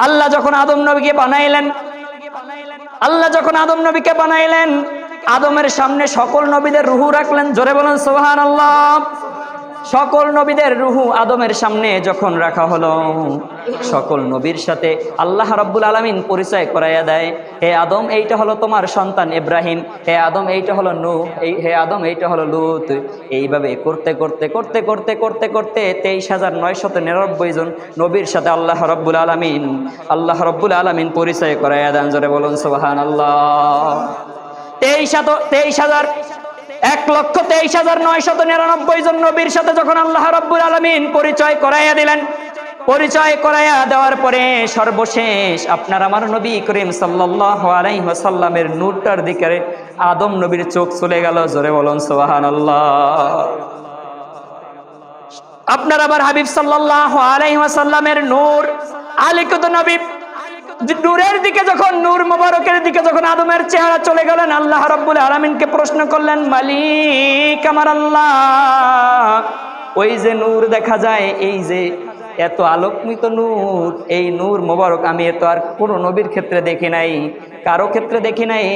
আল্লাহ যখন আদম নবীকে বানাইলেন, আদমের সামনে সকল নবীদের রূহ রাখলেন। জোরে বলেন সুবহানাল্লাহ। সকল নবীদের রূহ আদমের সামনে যখন রাখা হলো, সকল নবীর সাথে আল্লাহ রাব্বুল আলামিন পরিচয় করাইয়া দেয়, হে আদম এইটা হলো তোমার সন্তান ইব্রাহিম, হে আদম এইটা হলো নূহ, হে আদম এইটা হলো লূত। এইভাবে করতে করতে 23,999 জন নবীর সাথে আল্লাহ রাব্বুল আলামিন পরিচয় করাইয়া দেন। জোরে বলুন সুবহানাল্লাহ। 1,23,999 জন নবীর সাথে যখন আল্লাহ রাব্বুল আলামিন পরিচয় করাইয়া দিলেন, পরিচয় করাইয়া দেওয়ার পরে সর্বশেষ আপনার আমার নবী করিম সাল্লাল্লাহু আলাইহি ওয়াসাল্লামের নূরটার দিকে আদম নবীর চোখ চলে গেল। জোরে বলুন সুবহানাল্লাহ। আপনার আবার হাবিব সাল্লাল্লাহু আলাইহি ওয়াসাল্লামের নূর আলিকুত নবী নূরের দিকে যখন, নূর মোবারকের দিকে যখন আদমের চেহারা চলে গেলেন, আল্লাহ রাব্বুল আলামিনকে প্রশ্ন করলেন, মালিক আমার আল্লাহ, ওই যে নূর দেখা যায়, এই যে এত আলোকিত নূর, এই নূর মোবারক আমি তো আর কোনো নবীর ক্ষেত্রে দেখি নাই, কারো ক্ষেত্রে দেখি নাই।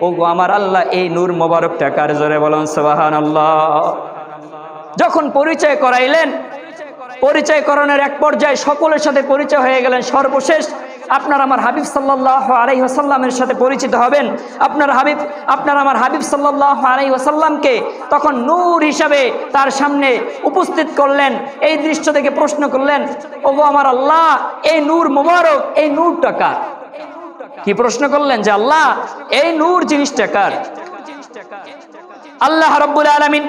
ওগো আমার আল্লাহ, এই নূর মোবারকটা কার? জোরে বলুন সুবহানাল্লাহ। যখন পরিচয় করাইলেন, পরিচয় করানোর এক পর্যায়ে সকলের সাথে পরিচয় হয়ে গেলেন, সর্বশেষ আপনার আমার হাবিব সাল্লাল্লাহু আলাইহি ওয়াসাল্লামের সাথে পরিচিত হবেন। আপনার আমার হাবিব সাল্লাল্লাহু আলাইহি ওয়াসাল্লামকে তখন নূর হিসাবে তার সামনে উপস্থিত করলেন। এই দৃশ্য থেকে প্রশ্ন করলেন, ওগো আমার আল্লাহ, এই নূর মোবারক, এই নূরটা কার? কি প্রশ্ন করলেন? যে আল্লাহ, এই নূর জিনিসটা কার? আল্লাহ রাব্বুল আলামিন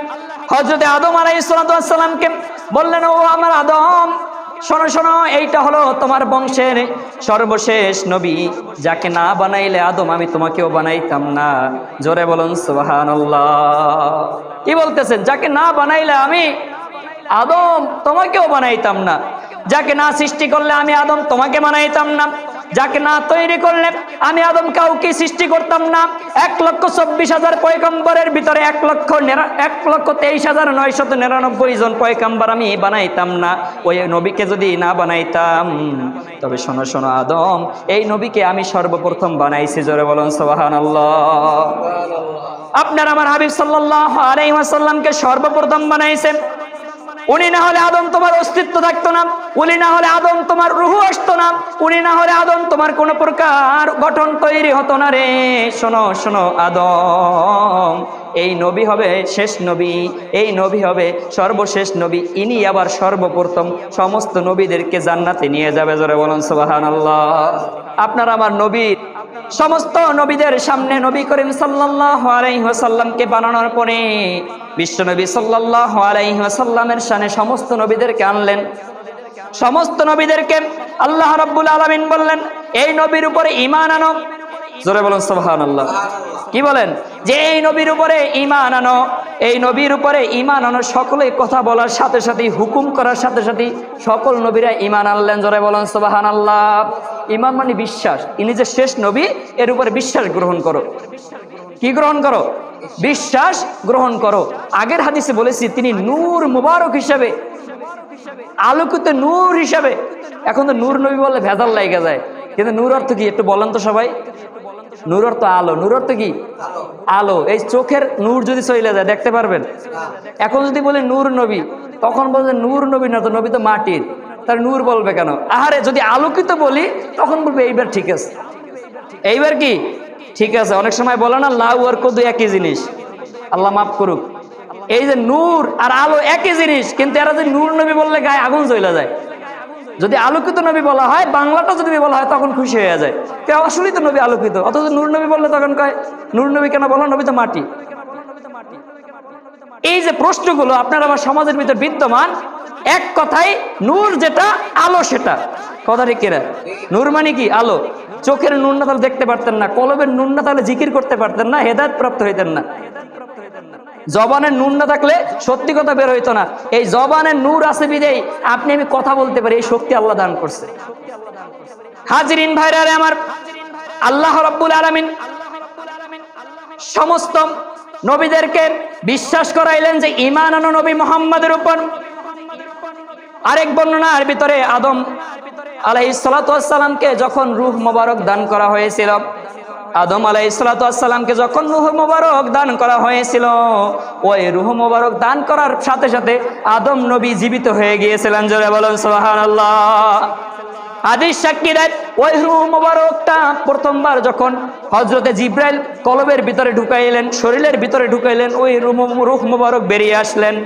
হযরত আদম আলাইহিস সালামকে বললেন, ও আমার আদম, শোনো শোনো, এইটা হলো তোমার বংশের সর্বশেষ নবী, যাকে না বানাইলে আদম আমি তোমাকেও বানাইতাম না। জোরে বলুন সুবহানাল্লাহ। কি বলতেছেন? যাকে না বানাইলে আমি আদম তোমাকেও বানাইতাম না, যাকে না সৃষ্টি করলে আমি আদম তোমাকে বানাইতাম না, যাকে না তৈরি করলে আমি আদম কাউকে সৃষ্টি করতাম না। 1,24,000 পয়গম্বরের ভিতরে 1,23,999 জন পয়গম্বর আমি বানাইতাম না। ওই নবীকে যদি না বানাইতাম, তবে শোনো শোনো আদম, এই নবীকে আমি সর্বপ্রথম বানাইছি। জোরে বলুন সুবহানাল্লাহ। আপনার আমার হাবিব সাল্লাল্লাহু আলাইহি ওয়াসাল্লামকে সর্বপ্রথম বানাইছেন। উনি না হলে আদম তোমার অস্তিত্ব থাকতো না, উনি না হলে আদম তোমার রূহ আসতো না, উনি না হলে আদম তোমার কোনো প্রকার গঠন তৈরি হতো না রে। শোনো শোনো আদম, এই নবী হবে শেষ নবী, এই নবী হবে সর্বশেষ নবী, ইনি আবার সর্বপ্রথম সমস্ত নবীদেরকে জান্নাতে নিয়ে যাবে। জোরে বলুন সুবহানাল্লাহ। আপনার আমার নবী সমস্ত নবীদের সামনে নবী করিম সাল্লাল্লাহু আলাইহি ওয়াসাল্লামকে বানানোর পরে বিশ্বনবী সাল্লাল্লাহু আলাইহি ওয়াসাল্লামের শানে সমস্ত নবীদেরকে আনলেন। সমস্ত নবীদেরকে আল্লাহ রাব্বুল আলামিন বললেন, এই নবীর উপরে ঈমান আনো। জোরে বলুন সুবহানাল্লাহ। কি বলেন? যে এই নবীর উপরে ঈমান আনো, এই নবীর উপরে ঈমান আনো। সকলে কথা বলার সাথে সাথে, হুকুম করার সাথে সাথে সকল নবীরা ঈমান আনলেন। জোরে বলুন সুবহানাল্লাহ। ঈমান মানে বিশ্বাস, ইনি যে শেষ নবী, এর উপরে বিশ্বাস গ্রহণ করো। কি গ্রহণ করো? বিশ্বাস গ্রহণ করো। আগের হাদিসে বলেছি তিনি নূর মুবারক হিসাবে, আলোকিত নূর হিসাবে। এখন তো নূর নবী বললে ভেজাল লাগে যায়, কিন্তু নূর অর্থ কি একটু বলেন তো সবাই? নূর অর্থ আলো। নূর অর্থ কি? আলো। এই চোখের নূর যদি চলে যায় দেখতে পারবেন? এখন যদি বলে নূর নবী, তখন বলবে নূর নবী না, তো নবী তো মাটির, তার নূর বলবে কেন? আহারে, যদি আলোকিত বলি তখন বলবে এইবার ঠিক আছে। এইবার কি ঠিক আছে? অনেক সময় বলে না লাউ আর কদু একই জিনিস, আল্লাহ মাফ করুক। এই যে নূর আর আলো একই জিনিস, কিন্তু এরা যদি নূর নবী বললে গায়ে আগুন জ্বলে যায়। যদি আলোকিত নবী বলা হয়, বাংলাটা যদি বলা হয়, তখন খুশি হয়ে যায়, আসলেই তো নবী আলোকিত। অথচ নূর নবী বললে তখন কয় নূর নবী কেন বলো, নবী তো মাটি। এই যে প্রশ্নগুলো আপনার আমার সমাজের ভিতর বিদ্যমান, এক কথায় নূর যেটা, আলো সেটা। কথা ঠিক কিনা? নূর মানে কি? আলো। চোখের নূর না তাহলে দেখতে পারতেন না, কলবের নূর না তাহলে জিকির করতে পারতেন না, হেদায়েত প্রাপ্ত হইতেন না, জবানের নূর না থাকলে সত্যি কথা বের হইতো না। এই জবানের নূর আছে বিদেই আপনি আমি কথা বলতে পারি, এই শক্তি আল্লাহ দান করছে। হাজিরিন ভাইরা আমার, আল্লাহ রাব্বুল আলামিন সমস্ত নবীদেরকে বিশ্বাস করাইলেন যে ঈমান আনো নবী মুহাম্মাদের উপর। আরেক বর্ণনার ভিতরে আদম আলাইহিস সালাতু ওয়াস সালামকে যখন রূহ মোবারক দান করা হয়েছিল, আদম আলাইহিস সালাতু ওয়াস সালামকে যখন রূহ মোবারক দান করা হয়েছিল, ওই রূহ মোবারক দান করার সাথে সাথে আদম নবী জীবিত হয়ে গিয়েছিলেন। জোরে বলুন সুবহানাল্লাহ। হাদিস সাক্ষী দেয় ওই রূহ মোবারকটা প্রথমবার যখন হযরতে জিবরাইল কলবের ভিতরে ঢুকাইলেন, শরীরের ভিতরে ঢুকাইলেন, ওই রূহ মোবারক বেরিয়ে আসলেন।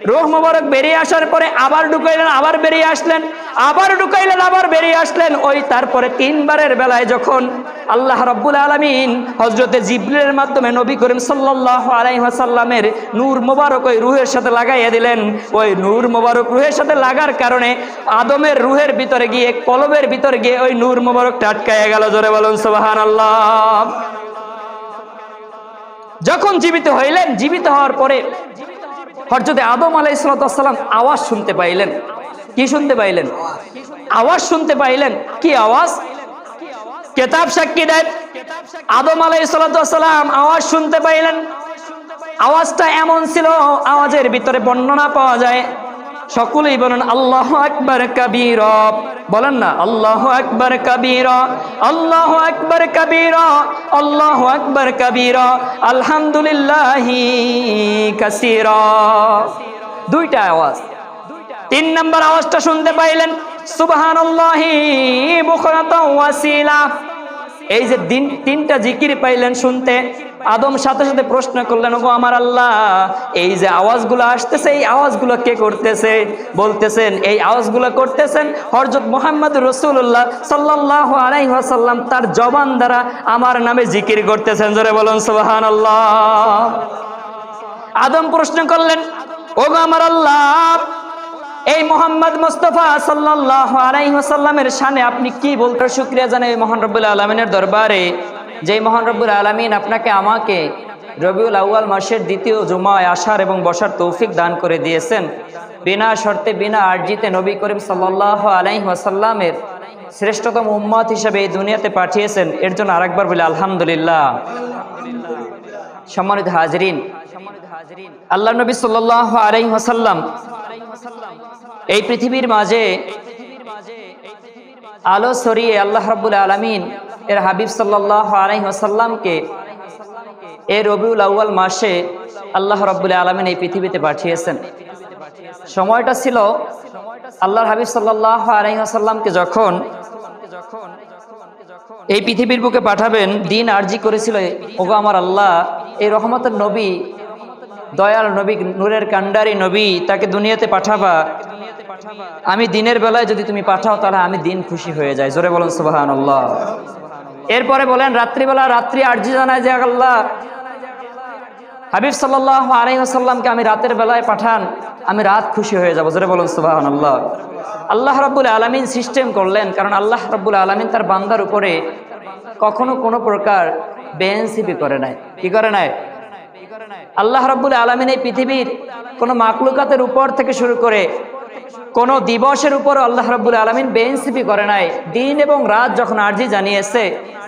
রূহ মোবারক বেরিয়ে আসার পরে আবার ঢুকাইলেন, আবার বেরিয়ে আসলেন, আবার ঢুকাইলেন, আবার বেরিয়ে আসলেন। ওই তারপরে তিনবারের বেলায় যখন আল্লাহ রাব্বুল আলামিন হযরতে জিবরিলের মাধ্যমে নবী করিম সাল্লাল্লাহু আলাইহি ওয়াসাল্লামের নূর মোবারক ওই রূহের সাথে লাগাইয়া দিলেন, ওই নূর মোবারক রূহের সাথে লাগার কারণে আদমের রূহের ভিতরে গিয়ে, কলবের ভিতরে গিয়ে ওই নূর মোবারকটা আটকায়া গেল। জোরে বলুন সুবহানাল্লাহ। যখন জীবিত হইলেন, জীবিত হওয়ার পরে হযরতে আদম আলাইহিস সালাতু ওয়াস সালাম আওয়াজ শুনতে পাইলেন। কি শুনতে পাইলেন? আওয়াজ শুনতে পাইলেন। কি আওয়াজ? কিতাব সাক্ষী দেয় আদম আলাইহিস সালাতু ওয়াস সালাম আওয়াজ শুনতে পাইলেন। আওয়াজটা এমন ছিল, আওয়াজের ভিতরে বর্ণনা পাওয়া যায়, সকলেই বলেন আল্লাহু আকবার কাবীরা, বলেন না আল্লাহু আকবার কাবীরা, আল্লাহু আকবার কাবীরা, আল্লাহু আকবার কাবীরা, আলহামদুলিল্লাহি কাসীরা। দুইটা আওয়াজ। তিন নাম্বার আওয়াজটা শুনতে পাইলেন সুবহানাল্লাহি বুকরাতাও ওয়াসিলা। এই যে তিনটা জিকির পাইলেন শুনতে, আদম সাথে সাথে প্রশ্ন করলেন, ওগো আমার আল্লাহ, এই যে আওয়াজগুলো আসতেছে, এই আওয়াজগুলো কে করতেছে? বলতেছেন এই আওয়াজগুলো করতেছেন হযরত মুহাম্মদুর রাসূলুল্লাহ সাল্লাল্লাহু আলাইহি ওয়াসাল্লাম তার জবান দ্বারা আমার নামে জিকির করতেছেন। জোরে বলুন সুবহানাল্লাহ। আদম প্রশ্ন করলেন, ওগো আমার আল্লাহ, এই মুহাম্মদ মুস্তাফা সাল্লাল্লাহু আলাইহি ওয়াসাল্লামের শানে আপনি কি বলতে শুকরিয়া জানাই মহান রব্বুল আলামিনের দরবারে, যে মহান রব্বুল আলামিন আপনাকে আমাকে রবিউল আউয়াল মাসের দ্বিতীয় জুমায় আসার এবং বসার তৌফিক দান করে দিয়েছেন। বিনা শর্তে, বিনা আরজিতে নবী করিম সাল্লাল্লাহু আলাইহি ওয়াসাল্লামের শ্রেষ্ঠতম উম্মত হিসেবে এই দুনিয়াতে পাঠিয়েছেন, এর জন্য আরেকবার বলি আলহামদুলিল্লাহ। সম্মানিত হাজিরিন, আল্লাহ নবী সাল্লাল্লাহু আলাইহি ওয়াসাল্লাম এই পৃথিবীর মাঝে আলো ছড়িয়ে আল্লাহ রাব্বুল আলামিন এর হাবিব সাল্লাল্লাহু আলাইহি ওয়াসাল্লামকে এই রবিউল আউয়াল মাসে আল্লাহ রাব্বুল আলামিন এই পৃথিবীতে পাঠিয়েছেন। সময়টা ছিল আল্লাহর হাবিব সাল্লাল্লাহু আলাইহি ওয়াসাল্লামকে যখন এই পৃথিবীর বুকে পাঠাবেন, দিন আরজি করেছিল, ওগো আমার আল্লাহ, এই রহমতের নবী, দয়াল নবী, নূরের কান্ডারি নবী, তাকে দুনিয়াতে পাঠাবা, আমি দিনের বেলায় যদি তুমি পাঠাও তাহলে আমি দিন খুশি হয়ে যাই। জোরে বলুন সুবহানাল্লাহ। এরপরে বলেন রাত্রিবেলা, রাত্রি আরজি জানায় যে আল্লাহ, হাবিব সাল্লাল্লাহু আলাইহি ওয়াসাল্লামকে আমি রাতের বেলায় পাঠান, আমি রাত খুশি হয়ে যাব। জোরে বলুন সুবহানাল্লাহ। আল্লাহ রাব্বুল আলামিন সিস্টেম করলেন, কারণ আল্লাহ রাব্বুল আলামিন তার বান্দার উপরে কখনো কোনো প্রকার বেইনসিফি করে নাই। কি করে নাই? আল্লাহ রাব্বুল আলামিন এই পৃথিবীর কোনো মাখলুকাতের উপর থেকে শুরু করে কোনো দিবসের উপর আল্লাহ রাব্বুল আলামিন বেইনসিফি করে নাই। দিন এবং রাত যখন আরজি জানিয়েছে,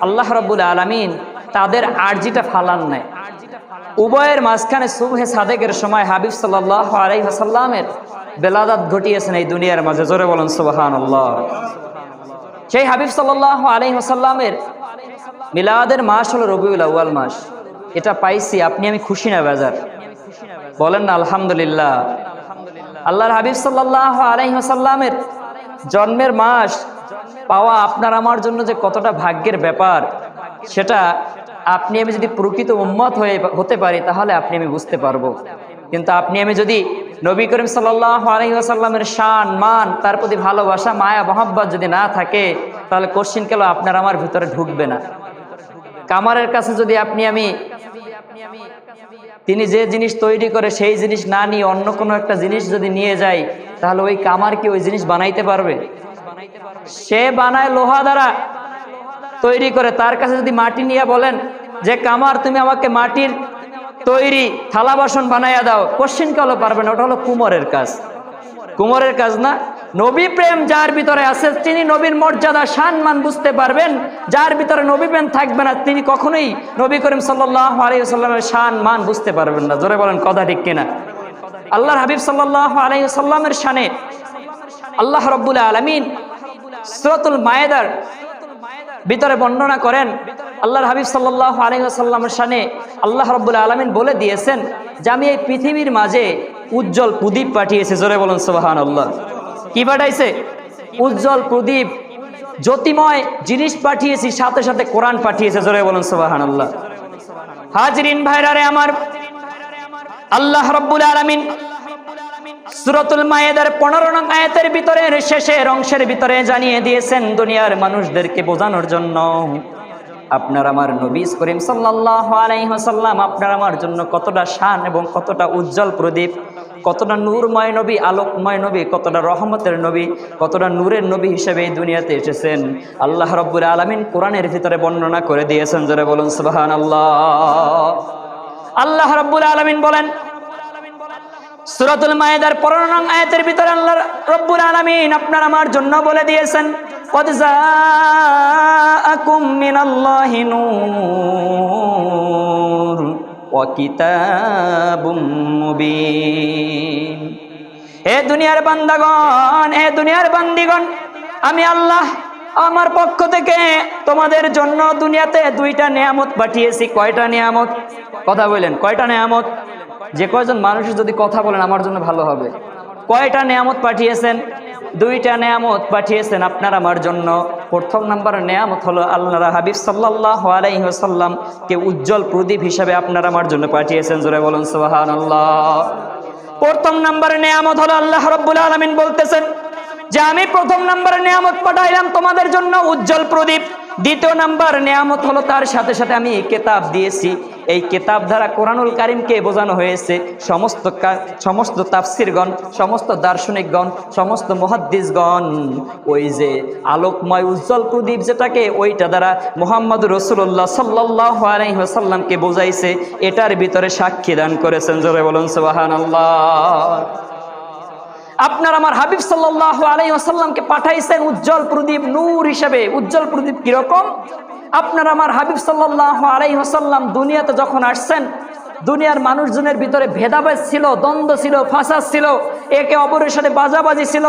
আল্লাহ রাব্বুল আলামিন তাদের আরজিটা ফালান নাই। উভয়ের মাঝখানে সুবহে সাদেকের সময় হাবিব সাল্লাল্লাহু আলাইহি ওয়াসাল্লামের বেলাদাত ঘটিয়েছেন এই দুনিয়ার মাঝে। জোরে বলুন সুবহানাল্লাহ। সেই হাবিব সাল্লাল্লাহু আলাইহি ওয়াসাল্লামের মিলাদের মাস হলো রবিউল আউয়াল মাস। এটা পাইছি, আপনি আমি খুশি না বেজার? বলেন না আলহামদুলিল্লাহ। আল্লাহর হাবিব সাল্লাল্লাহু আলাইহি ওয়াসাল্লামের জন্মের মাস পাওয়া আপনার আমার জন্য যে কতটা ভাগ্যের ব্যাপার, সেটা আপনি আমি যদি প্রকৃত উম্মত হতে পারি তাহলে আপনি আমি বুঝতে পারবো। কিন্তু আপনি আমি যদি নবী করিম সাল্লাল্লাহু আলাইহি ওয়াসাল্লামের শান, মান, তার প্রতি ভালোবাসা, মায়া, মহব্বত যদি না থাকে, তাহলে কোশ্চিন কেন আপনার আমার ভিতরে ঢুকবে না। কামারের কাছে যদি আপনি আমি তিনি যে জিনিস তৈরি করে সেই জিনিস না নিয়ে অন্য কোনো একটা জিনিস যদি নিয়ে যাই, তাহলে ওই কামার কি ওই জিনিস বানাইতে পারবে? সে বানায় লোহা দ্বারা তৈরি করে। তার কাছে যদি মাটি নিয়ে বলেন যে কামার তুমি আমাকে মাটির তৈরি থালা বাসন বানাইয়া দাও, কোশ্চিন কেন পারবে না? ওটা হলো কুমোরের কাজ। কুমোরের কাজ না। নবী প্রেম যার ভিতরে আছে তিনি নবীর মর্যাদা, সম্মান বুঝতে পারবেন। যার ভিতরে নবী প্রেম থাকবে না তিনি কখনোই নবী করিম সাল্লাল্লাহু আলাইহি ওয়াসাল্লামের সম্মান বুঝতে পারবেন না। জোরে বলেন কথা ঠিক কিনা? আল্লাহর হাবিব সাল্লাল্লাহু আলাইহি ওয়াসাল্লামের শানে আল্লাহ রাব্বুল আলামিন সূরাতুল মায়েদার ভিতরে বর্ণনা করেন, আল্লাহর হাবিব সাল্লাল্লাহু আলাইহি ওয়াসাল্লামের শানে আল্লাহ রাব্বুল আলামিন বলে দিয়েছেন যে আমি এই পৃথিবীর মাঝে উজ্জ্বল প্রদীপ পাঠিয়েছি। জোরে বলুন সুবহানাল্লাহ। কি পাঠাইছে? উজ্জ্বল প্রদীপ, জ্যোতিময় জিনিস পাঠিয়েছি, সাথে সাথে কোরআন পাঠিয়েছে। জোরে বলুন সুবহানাল্লাহ। হাজরিন ভাইরারে আমার, আল্লাহ রাব্বুল আলামিন সূরাতুল মায়েদার 15 নং আয়াতের ভিতরে শেষের অংশের ভিতরে জানিয়ে দিয়েছেন দুনিয়ার মানুষদেরকে বোঝানোর জন্য, আপনার আমার নবী করিম সাল্লাল্লাহু আলাইহি ওয়াসাল্লাম আপনার আমার জন্য কতটা শান এবং কতটা উজ্জ্বল প্রদীপ, কতটা নূরময় নবী, আলোকময় নবী, কতটা রহমতের নবী, কতটা নূরের নবী হিসেবে এই দুনিয়াতে এসেছেন আল্লাহ রাব্বুল আলামিন কোরআনের ভিতরে বর্ণনা করে দিয়েছেন। জোরে বলুন সুবহানাল্লাহ। আল্লাহ রাব্বুল আলামিন বলেন সূরাতুল মায়েদার 15 নং আয়াতের ভিতরে আল্লাহ রাব্বুল আলামিন আপনার আমার জন্য বলে দিয়েছেন, قد جاءكم من الله نور وكتاب مبين। হে দুনিয়ার বান্দাগণ, হে দুনিয়ার বান্দিগণ, আমি আল্লাহ আমার পক্ষ থেকে তোমাদের জন্য দুনিয়াতে 2টা নিয়ামত পাঠিয়েছি। কয়টা নিয়ামত? কথা বলেন, কয়টা নিয়ামত? যে কয়জন মানুষ যদি কথা বলেন আমার জন্য ভালো হবে। কয়টা নিয়ামত পাঠিয়েছেন? 2টা নিয়ামত পাঠিয়েছেন আপনার আমার জন্য। প্রথম নাম্বার নিয়ামত হলো আল্লাহর হাবিব সাল্লাল্লাহু আলাইহি ওয়াসাল্লাম কে উজ্জ্বল প্রদীপ হিসাবে আপনার আমার জন্য পাঠিয়েছেন। জোরে বলুন সুবহানাল্লাহ। প্রথম নাম্বার নিয়ামত হলো আল্লাহ রাব্বুল আলামিন বলতেছেন যে আমি প্রথম নাম্বার নিয়ামত পাঠাইলাম তোমাদের জন্য উজ্জ্বল প্রদীপ। দ্বিতীয় নাম্বার নিয়ামত হলো তার সাথে সাথে আমি কিতাব দিয়েছি। এই কিতাব দ্বারা কোরআনুল কারীমকে বোঝানো হয়েছে। সমস্ত তাফসিরগণ, সমস্ত দার্শনিকগণ, সমস্ত মুহাদ্দিসগণ ওই যে আলোকময় উজ্জ্বল প্রদীপ যেটাকে, ওইটা দ্বারা মুহাম্মদুর রাসূলুল্লাহ সাল্লাল্লাহু আলাইহি ওয়াসাল্লামকে বোঝাইছে। এটার ভিতরে সাক্ষী দান করেছেন। জোরে বলুন সুবহানাল্লাহ। আপনার আমার হাবিব সাল্লাল্লাহু আলাইহি ওয়াসাল্লামকে পাঠাইছেন উজ্জ্বল প্রদীপ, নূর হিসেবে। উজ্জ্বল প্রদীপ কিরকম? আপনার আমার হাবিব সাল্লাল্লাহু আলাইহি ওয়াসাল্লাম দুনিয়াতে যখন আসছেন, দুনিয়ার মানুষজনের ভিতরে ভেদাভেদ ছিল, দ্বন্দ্ব ছিল, ফাসাদ ছিল, একে অপরের সাথে বাজাবাজি ছিল,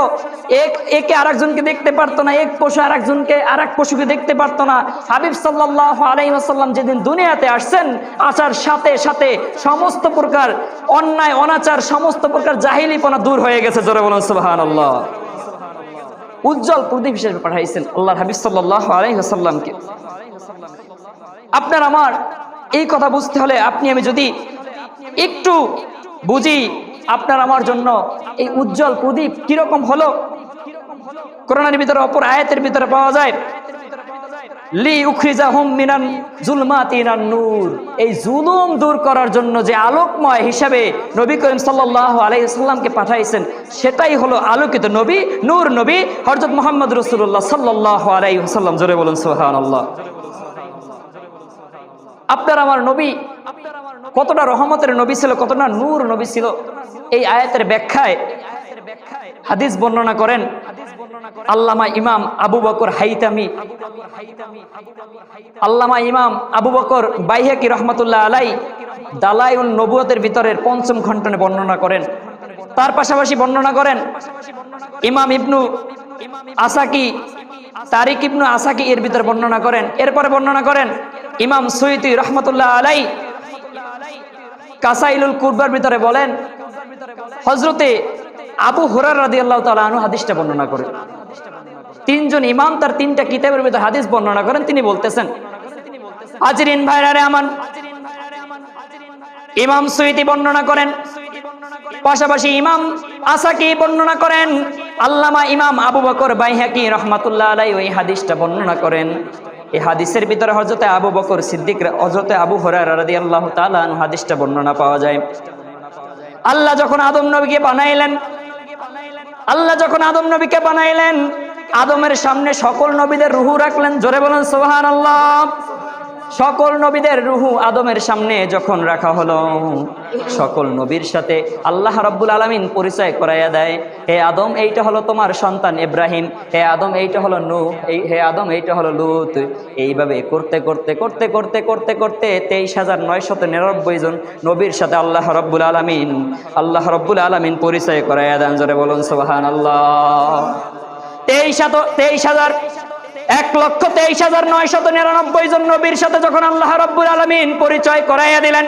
একে আরেকজনকে দেখতে পারতো না, এক পশু আরেকজনকে আরেক পশুকে দেখতে পারতো না। হাবিব সাল্লাল্লাহু আলাইহি ওয়াসাল্লাম যেদিন দুনিয়াতে আসছেন, আসার সাথে সাথে সমস্ত প্রকার অন্যায় অনাচার, সমস্ত প্রকার জাহিলিপনা দূর হয়ে গেছে। জোরে বলুন সুবহানাল্লাহ। উজ্জ্বল প্রদীপ হিসেবে পাঠাইছেন আল্লাহর হাবিব সাল্লাল্লাহু আলাইহি ওয়াসাল্লামকে। আপনার আমার এই কথা বুঝতে হলে আপনি আমি যদি একটু বুঝি আপনার আমার জন্য এই উজ্জ্বল প্রদীপ কিরকম হলো, কোরআনের ভিতরে অপর আয়াতের ভিতরে পাওয়া যায়, লি উখরিজাহুম মিনান যুলমাতি ইলান নূর। এই জুলুম দূর করার জন্য যে আলোকময় হিসাবে নবী করিম সাল্লাল্লাহু আলাইহি ওয়াসাল্লামকে পাঠাইছেন, সেটাই হলো আলোকিত নবী, নূর নবী হযরত মুহাম্মদ রাসূলুল্লাহ সাল্লাল্লাহু আলাইহি ওয়াসাল্লাম। জোরে বলুন সুবহানাল্লাহ। আপনার আমার নবী কতটা রহমতের নবী ছিল, কতটা নূর নবী ছিল, এই আয়াতের ব্যাখ্যায় হাদিস বর্ণনা করেন আল্লামা ইমাম আবু বকর হাইতামি, আল্লামা ইমাম আবু বকর বাইহাকি রহমাতুল্লাহ আলাই দালাইউন নবুয়তের ভিতরের 5ম খণ্ডনে বর্ণনা করেন। তার পাশাপাশি বর্ণনা করেন ইমাম ইবনু আসাকি, তারিক ইবনু আসাকি এর ভিতরে বর্ণনা করেন। এরপরে বর্ণনা করেন ইমাম সুয়ুতি রহমাতুল্লাহ আলাই কাসাইলুল কুরবার ভিতরে বলেন হযরতে আবু হুরায়রা রাদিয়াল্লাহু তাআলা আনহু হাদিসটা বর্ণনা করেন। 3জন ইমাম তার 3টা কিতাবের ভিতরে হাদিস বর্ণনা করেন। তিনি বলতেছেন, হাজরিন ভাইরারে আমান, ইমাম সুয়ুতি বর্ণনা করেন, পাশাপাশি ইমাম আসাকি বর্ণনা করেন, আল্লামা ইমাম আবু বকর বাইহাকি রহমাতুল্লাহ আলাই ওই হাদিসটা বর্ণনা করেন। এই হাদিসের ভিতরে হযরতে আবু বকর সিদ্দিক, হযরতে আবু হুরায়রা রাদিয়াল্লাহু তাআলা আনহু হাদিসটা বর্ণনা পাওয়া যায়। আল্লাহ যখন আদম নবীকে বানাইলেন, আদমের সামনে সকল নবীদের রূহ রাখলেন। জোরে বলেন সুবহানাল্লাহ। সকল নবীদের রূহ আদমের সামনে যখন রাখা হলো, সকল নবীর সাথে আল্লাহ রাব্বুল আলামিন পরিচয় করাইয়া দেয়, হে আদম এইটা হলো তোমার সন্তান ইব্রাহিম, হে আদম এইটা হলো নূহ, হে আদম এইটা হলো লূত। এইভাবে করতে করতে করতে করতে করতে করতে 23,999 জন নবীর সাথে আল্লাহ রাব্বুল আলামিন পরিচয় করাইয়া দেন। জোরে বলুন সুবহানাল্লাহ। 1,23,999 জন নবীর সাথে যখন আল্লাহ রাব্বুল আলামিন পরিচয় করাইয়া দিলেন,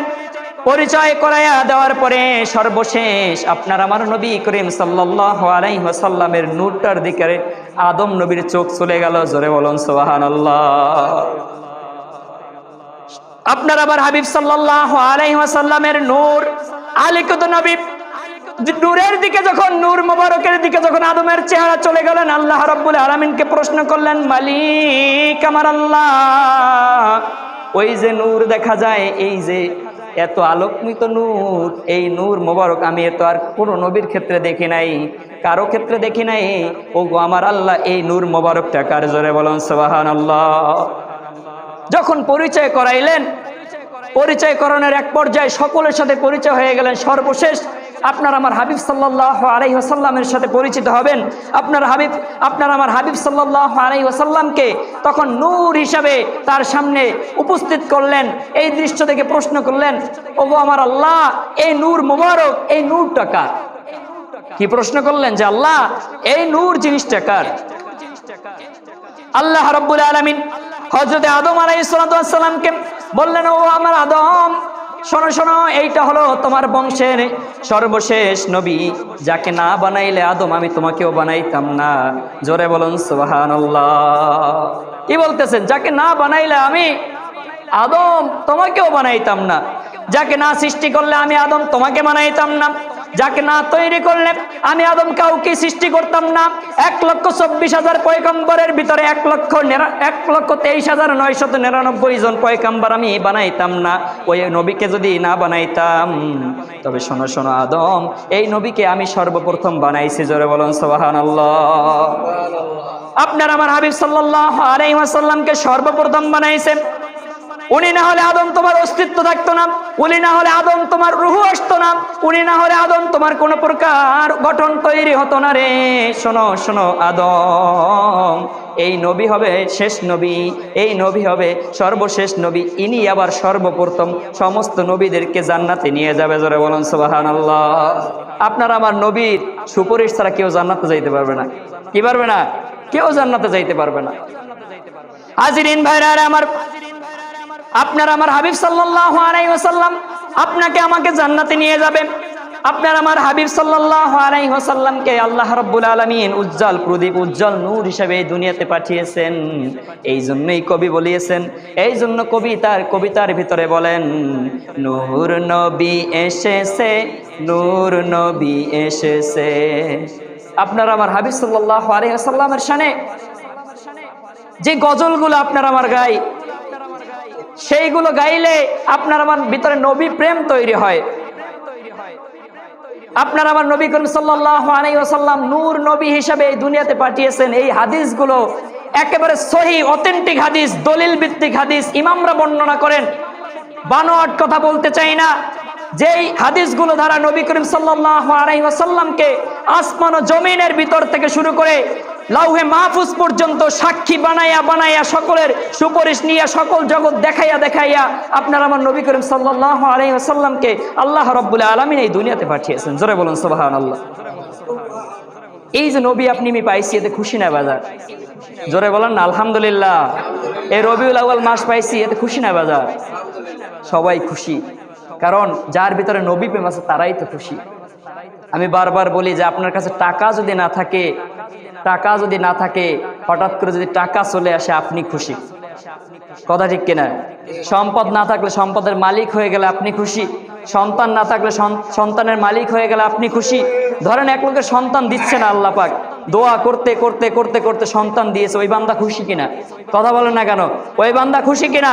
পরিচয় করাইয়া দেওয়ার পরে সর্বশেষ আপনার আমার নবী করিম সাল্লাল্লাহু আলাইহি ওয়াসাল্লামের নূরটার দিকে আদম নবীর চোখ চলে গেল। জোরে বলুন সুবহানাল্লাহ। আপনার আমার হাবিব সাল্লাল্লাহু আলাইহি ওয়াসাল্লামের নূর আলিকত নবী নূরের দিকে যখন, নূর মোবারকের দিকে যখন আদমের চেহারা চলে গেলেন, আল্লাহ রাব্বুল আলামিনকে প্রশ্ন করলেন, মালিক আমার আল্লাহ, ওই যে নূর দেখা যায়, এই যে এত আলোকমিত নূর, এই নূর মোবারক আমি এত আর কোনো নবীর ক্ষেত্রে দেখি নাই, কারো ক্ষেত্রে দেখি নাই। ও গো আমার আল্লাহ, এই নূর মোবারকটা কার? জোরে বলুন সুবহানাল্লাহ। যখন পরিচয় করাইলেন, পরিচয় করানোর এক পর্যায়ে সকলের সাথে পরিচয় হয়ে গেলেন, সর্বশেষ আপনার আমার হাবিব সাল্লাল্লাহু আলাইহি ওয়াসাল্লামের সাথে পরিচিত হবেন। আপনার আমার হাবিব সাল্লাল্লাহু আলাইহি ওয়াসাল্লামকে তখন নূর হিসাবে তার সামনে উপস্থিত করলেন। এই দৃশ্য থেকে প্রশ্ন করলেন, ওগো আমার আল্লাহ, এই নূর মোবারক, এই নূরটা কার? কি প্রশ্ন করলেন? যে আল্লাহ, এই নূর জিনিসটা কার? আল্লাহ রাব্বুল আলামিন হযরত আদম আলাইহিস সালামকে বললেন, ও আমার আদম, শোনো শোনো, এইটা হলো তোমার বংশের সর্বশেষ নবী, যাকে না বানাইলে আদম আমি তোমাকেও বানাইতাম না। জোরে বলুন সুবহানাল্লাহ। কি বলতেছেন? যাকে না বানাইলে আমি আদম তোমাকেও বানাইতাম না, যাকে না সৃষ্টি করলে আমি আদম তোমাকে বানাইতাম না, যাকে না তৈরি করলে আমি আদম কাউকে সৃষ্টি করতাম না। 1,24,000 পয়গম্বরের ভিতরে 1,23,999 জন পয়গম্বর আমি বানাইতাম না। ওই নবীকে যদি না বানাইতাম, তবে শোনো শোনো আদম, এই নবীকে আমি সর্বপ্রথম বানাইছি। জোরে বলুন সুবহানাল্লাহ। আপনার আমার হাবিব সাল্লাল্লাহু আলাইহি ওয়াসাল্লামকে সর্বপ্রথম বানাইছেন। উনি না হলে আদম তোমার অস্তিত্ব থাকতো না, উনি না হলে আদম তোমার রুহু আসতো না, উনি না হলে আদম তোমার কোন প্রকার গঠন তৈরি হতো না রে। শোনো শোনো আদম, এই নবী হবে শেষ নবী, এই নবী হবে সর্বশেষ নবী, ইনি আবার সর্বপ্রথম সমস্ত নবীদেরকে জান্নাতে নিয়ে যাবে। জোরে বলুন সুবহানাল্লাহ। আপনার আমার নবীর সুপারিশ ছাড়া কেউ জান্নাতে যাইতে পারবে না। কি পারবে না? কেউ জান্নাতে যাইতে পারবে না। হাজিরিন ভাইরা আমার, আপনার আমার হাবিব সাল্লাল্লাহু আলাইহি ওয়াসাল্লাম আপনাকে আমাকে জান্নাতে নিয়ে যাবে। আপনার আমার হাবিব সাল্লাল্লাহু আলাইহি ওয়াসাল্লামকে আল্লাহ রাব্বুল আলামিন উজ্জ্বল প্রদীপ, উজ্জ্বল নূর হিসেবে এই দুনিয়াতে পাঠিয়েছেন। এই জন্যই কবি বলিয়েছেন, এই জন্য কবিতার ভিতরে বলেন, নূর নবী এসেছে, নূর নবী এসেছে। আপনার আমার হাবিব সাল্লাল্লাহু আলাইহি ওয়াসাল্লামের শানে যে গজলগুলো আপনার আমার গাই, সেইগুলো গাইলে আপনার আমার ভিতরে নবী প্রেম তৈরি হয়। আপনার আমার নবী করিম সাল্লাল্লাহু আলাইহি ওয়াসাল্লাম নূর নবী হিসাবে এই দুনিয়াতে পাঠিয়েছেন। এই হাদিসগুলো একেবারে সহিহ অথেন্টিক হাদিস, দলিল ভিত্তিক হাদিস, ইমামরা বর্ণনা করেন। বানোয়াট কথা বলতে চাই না। যেই হাদিসগুলো দ্বারা নবী করিম সাল্লাল্লাহু আলাইহি ওয়াসাল্লামকে আসমান ও জমিনের ভিতর থেকে শুরু করে লাউহে মাহফুজ পর্যন্ত সাক্ষী বানাইয়া বানাইয়া সকলের সুপারিশ নিয়ে সকল জগৎ দেখাইয়া আপনার আমার নবী করিম সাল্লাল্লাহু আলাইহি ওয়াসাল্লামকে আল্লাহ রাব্বুল আলামিন এই দুনিয়াতে পাঠিয়েছেন। জোরে বলুন সুবহানাল্লাহ। এই যে নবী আপনি আমি পাইছি, এতে খুশি না বাজার? জোরে বলেন না আলহামদুলিল্লাহ। এই রবিউল আউয়াল মাস পাইছি, এতে খুশি না বাজার? সবাই খুশি, কারণ যার ভিতরে নবী প্রেম আছে তারাই তো খুশি। আমি বারবার বলি যে আপনার কাছে টাকা যদি না থাকে, হঠাৎ করে যদি টাকা চলে আসে আপনি খুশি। কথা ঠিক কিনা? সম্পদ না থাকলে সম্পদের মালিক হয়ে গেলে আপনি খুশি, সন্তান না থাকলে সন্তানের মালিক হয়ে গেলে আপনি খুশি। ধরেন এক লোকের সন্তান দিচ্ছে না আল্লাহ পাক, দোয়া করতে করতে করতে করতে সন্তান দিয়েছে, ওই বান্দা খুশি কিনা? কথা বলেন না কেন? ওই বান্দা খুশি কিনা?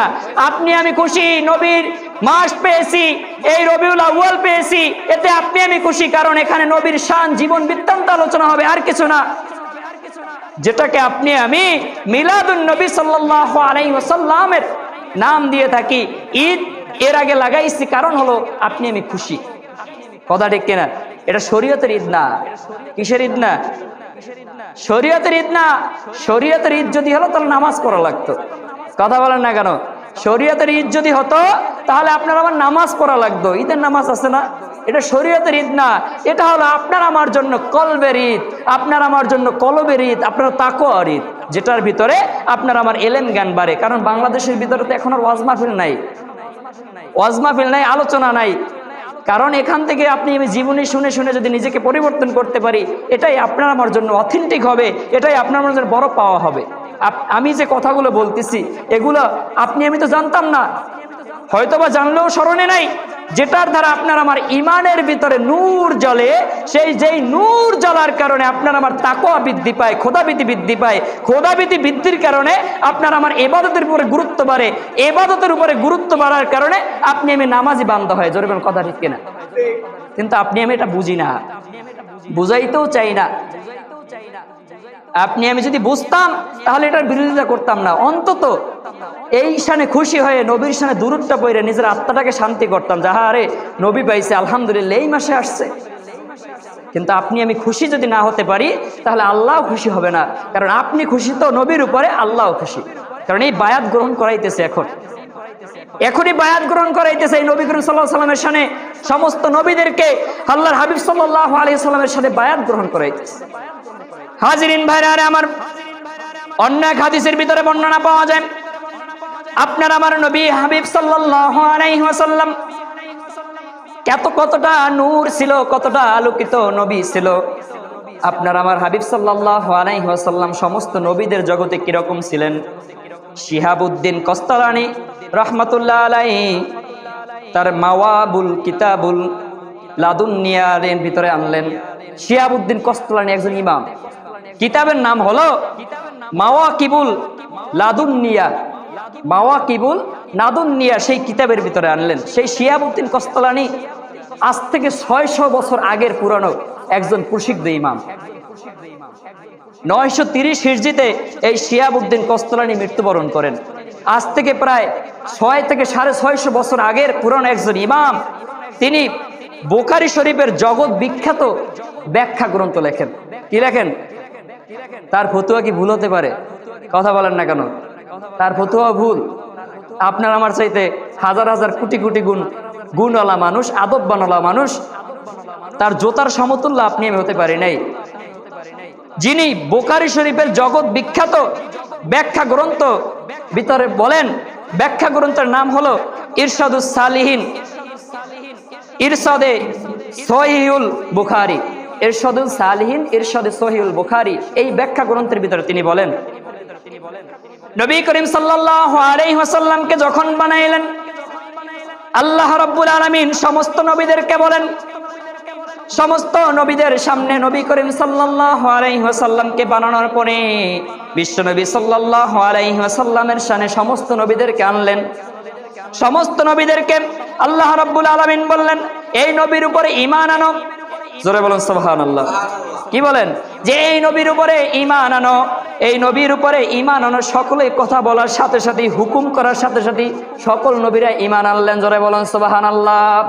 আপনি আমি খুশি, নবীর মাস পেয়েছি, এই রবিউল আউয়াল পেয়েছি, এতে আপনি আমি খুশি, কারণ এখানে নবীর শান জীবন বৃত্তান্ত আলোচনা হবে, আর কিছু না। যেটাকে আপনি আমি মিলাদুন নবী সাল্লাল্লাহু আলাইহি ওয়াসাল্লামের নাম দিয়ে থাকি, ঈদ এর আগে লাগাইছি, কারণ হলো আপনি আমি খুশি। কথা ঠিক কিনা? এটা শরীয়তের ঈদ না। কিসের ঈদ না? শরীয়তের ঈদ না। শরীয়তের ঈদ যদি হলো তাহলে নামাজ পড়া লাগতো। কথা বলেন না কেন? শরীয়তের ঈদ যদি হতো তাহলে আপনার আবার নামাজ পড়া লাগতো। ঈদের নামাজ আছে না? এটা শরীয়তের ঈদ না, এটা হলো আপনার আমার জন্য কলবের ঈদ, আপনার আমার জন্য কলবের ঈদ, আপনার তাকওয়ার ঈদ, যেটার ভিতরে আপনার আমার এলেম জ্ঞান বাড়ে। কারণ বাংলাদেশের ভিতরে তো এখন আর ওয়াজ মাহফিল নাই, ওয়াজ মাহফিল নাই, আলোচনা নাই। কারণ এখান থেকে আপনি আমি জীবনী শুনে শুনে যদি নিজেকে পরিবর্তন করতে পারি, এটাই আপনার আমার জন্য অথেন্টিক হবে, এটাই আপনার আমার জন্য বড় পাওয়া হবে। আমি যে কথাগুলো বলতেছি এগুলো আপনি আমি তো জানতাম না, হয়তোবা জানলেও স্মরণে নাই, যেটার দ্বারা আপনার আমার ইমানের ভিতরে নূর জ্বলে, সেই যেই নূর জ্বলার কারণে আপনার আমার তাকওয়া বৃদ্ধি পায়, খোদাভীতি বৃদ্ধি পায়, খোদাভীতি বৃদ্ধির কারণে আপনার আমার ইবাদতের উপরে গুরুত্ব বাড়ে, ইবাদতের উপরে গুরুত্ব বাড়ার কারণে আপনি আমি নামাজি বান্দা হয়। জোরে বলেন কথা ঠিক কিনা? কিন্তু আপনি আমি এটা বুঝি না, বুঝাইতেও চাই না। আপনি আমি যদি বুঝতাম তাহলে এটার বিরোধিতা করতাম না, অন্তত এই শানে খুশি হয়ে নবীর শানে দুরূদটা পড়ে নিজের আত্মাটাকে শান্তি করতাম, যাহা আরে নবী পাইছে আলহামদুলিল্লাহ এই মাসে আসছে। কিন্তু আপনি আমি খুশি যদি না হতে পারি তাহলে আল্লাহ খুশি হবে না, কারণ আপনি খুশি তো নবীর উপরে, আল্লাহ খুশি। কারণ এই বায়াত গ্রহণ করাইতেছে, এখনই বায়াত গ্রহণ করাইতেছে এই নবী করিম সাল্লাল্লাহু আলাইহি সাল্লামের শানে, সমস্ত নবীদেরকে আল্লাহর হাবিব সাল্লাল্লাহু আলাইহি সাল্লামের সাথে বায়াত গ্রহণ করাইতেছে। হাজিরিন ভাইরা আমার, অন্য এক হাদিসের ভিতরে বর্ণনা পাওয়া যায়, আপনার আমার নবী হাবিব সাল্লাল্লাহু আলাইহি ওয়াসাল্লাম কতটা নূর ছিল, কতটা আলোকিত নবী ছিল। আপনার আমার হাবিব সাল্লাল্লাহু আলাইহি ওয়াসাল্লাম সমস্ত নবীদের জগতে কিরকম ছিলেন? শিহাবুদ্দিন কস্তালানি রাহমাতুল্লাহ আলাইহি তার মাওয়াবুল কিতাবুল লাদুন্নিয়ার ভিতরে আনলেন। শিহাবুদ্দিন কস্তালানি একজন ইমাম, কিতাবের নাম হলো মাওয়াকিবুল লাদুন্নিয়া, মাওয়াকিবুল লাদুন্নিয়া, সেই কিতাবের ভিতরে আনলেন। সেই শিহাবুদ্দিন কস্তালানি আজ থেকে 600 বছর আগের পুরানো একজন প্রসিদ্ধ ইমাম। 930 হিজরিতে এই শিহাবুদ্দিন কস্তালানি মৃত্যুবরণ করেন। আজ থেকে প্রায় 6 থেকে 650 বছর আগের পুরানো একজন ইমাম, তিনি বুখারী শরীফের জগৎ বিখ্যাত ব্যাখ্যা গ্রন্থ লেখেন। কি লেখেন? তার ফতোয়া কি ভুল হতে পারে? কথা বলেন না কেন? তার ফতোয়া ভুল? আপনার আমার চাইতে হাজার হাজার কোটি কোটি গুণওয়ালা মানুষ, আদববানওয়ালা মানুষ, তার জোতার সমতুল্য আপনি আমি হতে পারি নাই। যিনি বুখারী শরীফের জগৎ বিখ্যাত ব্যাখ্যা গ্রন্থ ভিতরে বলেন, ব্যাখ্যা গ্রন্থের নাম হলো ইরশাদুস সালিহিন, ইরশাদে সহিহুল বুখারী, ইরশাদুল সালিহিন, ইরশাদে সহিহুল বুখারী। এই ব্যাখ্যা গ্রন্থের ভিতরে তিনি বলেন, নবী করিম সাল্লাল্লাহু আলাইহি ওয়াসাল্লামকে যখন বানাইলেন, আল্লাহ রাব্বুল আলামিন সমস্ত নবীদেরকে বলেন, সমস্ত নবীদের সামনে নবী করিম সাল্লাল্লাহু আলাইহি ওয়াসাল্লামকে বানানোর পরে বিশ্বনবী সাল্লাল্লাহু আলাইহি ওয়াসাল্লামের শানে সমস্ত নবীদেরকে আনলেন। সমস্ত নবীদেরকে আল্লাহ রাব্বুল আলামিন বললেন, এই নবীর উপরে ঈমান আনো। জোরে বলুন সুবহানাল্লাহ। কি বলেন? যে এই নবীর উপরে ঈমান আনো, এই নবীর উপরে ঈমান আনো। সকলে কথা বলার সাথে সাথে, হুকুম করার সাথে সাথে সকল নবীরা ঈমান আনলেন। জোরে বলুন সুবহানাল্লাহ।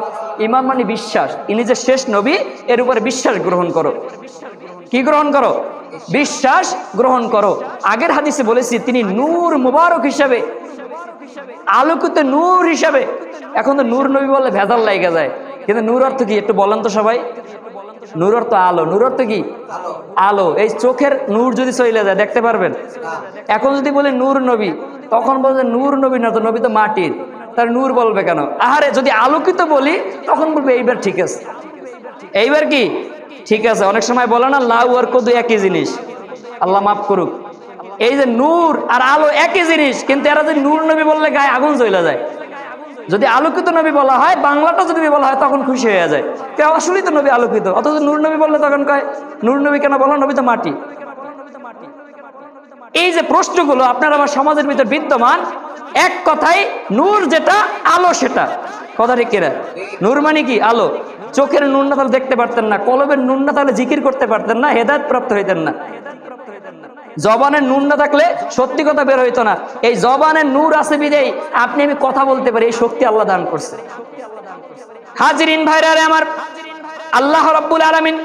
ঈমান মানে বিশ্বাস, ইনি যে শেষ নবী, এর উপরে বিশ্বাস গ্রহণ করো। কি গ্রহণ করো? বিশ্বাস গ্রহণ করো। আগের হাদিসে বলেছি তিনি নূর মুবারক হিসাবে, আলোকিত নূর হিসাবে। এখন তো নূর নবী বললে ভেজাল লাগে যায়, কিন্তু নূর অর্থ কি একটু বলেন তো সবাই? নূর অর্থ আলো। নূর অর্থ কি? আলো। এই চোখের নূর যদি চলে যায় দেখতে পারবেন? এখন যদি বলে নূর নবী, তখন বলবে নূর নবী না, তো নবী তো মাটির, তার নূর বলবে কেন? আহারে, যদি আলোকিত বলি তখন বলবে এইবার ঠিক আছে। এইবার কি ঠিক আছে? অনেক সময় বলে না লাউ আর কদু একই জিনিস, আল্লাহ মাফ করুক। এই যে নূর আর আলো একই জিনিস, কিন্তু এরা যদি নূর নবী বললে গায়ে আগুন জ্বলে যায়। যদি আলোকিত নবী বলা হয়, বাংলাটা যদি বলা হয়, তখন খুশি হয়ে যায়, কেউ আসলেই তো নবী আলোকিত। অথচ নূর নবী বললে তখন কয় নূর নবী কেন বলো, নবী তো মাটি। এই যে প্রশ্নগুলো আপনার আমার সমাজের ভিতর বিদ্যমান, এক কথায় নূর যেটা, আলো সেটা। কথা ঠিক কিনা? নূর মানে কি? আলো। চোখের নূর না তাহলে দেখতে পারতেন না, কলবের নূর না তাহলে জিকির করতে পারতেন না, হেদায়েত প্রাপ্ত হইতেন না, জবানের নূর না থাকলে সত্যি কথা বের হইতো না। এই জবানের নূর আছে বিদেই আপনি আমি কথা বলতে পারি, এই শক্তি আল্লাহ দান করছে। হাজিরিন ভাইরা আমার, আল্লাহ রাব্বুল আলামিন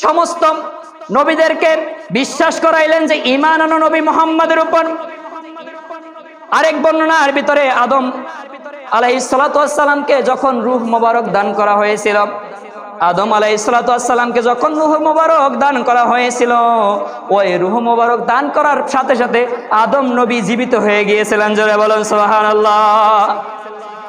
সমস্ত নবীদেরকে বিশ্বাস করাইলেন যে ঈমান আনো নবী মুহাম্মদের উপর। আরেক বর্ণনার ভিতরে আলাইহিস সালাতু ওয়াস সালামকে যখন রূহ মোবারক দান করা হয়েছিল, আদম আলাইহিস সালাতু ওয়াস সালামকে যখন রূহ মোবারক দান করা হয়েছিল, ওই রূহ মোবারক দান করার সাথে সাথে আদম নবী জীবিত হয়ে গিয়েছিলেন। জোরে বলুন সুবহানাল্লাহ।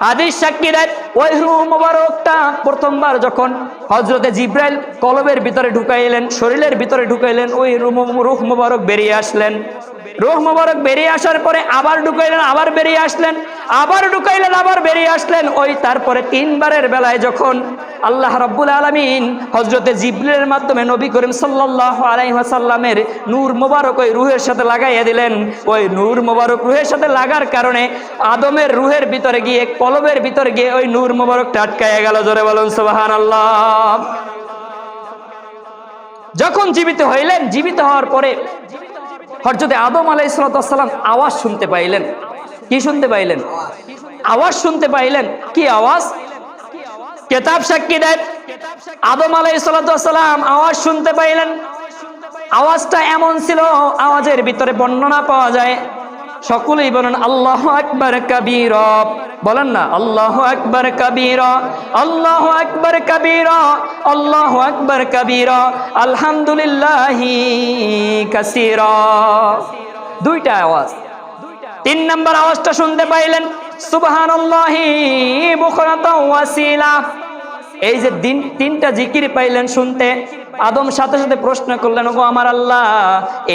হাদিস সাক্ষী দেয় ওই রূহ মোবারকটা প্রথমবার যখন হযরতে জিবরাইল কলবের ভিতরে ঢুকাইলেন, শরীরের ভিতরে ঢুকাইলেন, ওই রূহ মোবারক বেরিয়ে আসলেন। রূহ মোবারক বেরিয়ে আসার পরে আবার ঢুকাইলেন, আবার বেরিয়ে আসলেন, আবার ঢুকাইলেন, আবার বেরিয়ে আসলেন। ওই তারপরে তিনবারের বেলায় যখন আল্লাহ রাব্বুল আলামিন হযরতে জিবরিলের মাধ্যমে নবী করিম সাল্লাল্লাহু আলাইহি ওয়াসাল্লামের নূর মোবারক ওই রূহের সাথে লাগাইয়া দিলেন, ওই নূর মোবারক রূহের সাথে লাগার কারণে আদমের রূহের ভিতরে গিয়ে, কলবের ভিতরে গিয়ে ওই নূর মোবারকটা আটকায়া গেল। জোরে বলুন সুবহানাল্লাহ। যখন জীবিত হইলেন, জীবিত হওয়ার পরে হযরতে আদম আলাইহিস সালাতু ওয়াস সালাম আওয়াজ শুনতে পাইলেন। কি শুনতে পাইলেন? আওয়াজ শুনতে পাইলেন। কি আওয়াজ? কিতাব সাক্ষী দেয় আদম আলাইহিস সালাতু ওয়াস সালাম আওয়াজ শুনতে পাইলেন। আওয়াজটা এমন ছিল, আওয়াজের ভিতরে বর্ণনা পাওয়া যায়। সকলেই বলেন আল্লাহু আকবার কাবীরা। বলেন না আল্লাহু আকবার কাবীরা, আল্লাহু আকবার কাবীরা, আল্লাহু আকবার কাবীরা, আলহামদুলিল্লাহি কাসীরা। দুইটা আওয়াজ। তিন নাম্বার আওয়াজটা শুনতে পাইলেন সুবহানাল্লাহি বুকরাতাও ওয়াসিলা। এই যে তিনটা জিকির পাইলেন শুনতে, আদম সাথে সাথে প্রশ্ন করলেন, ওগো আমার আল্লাহ,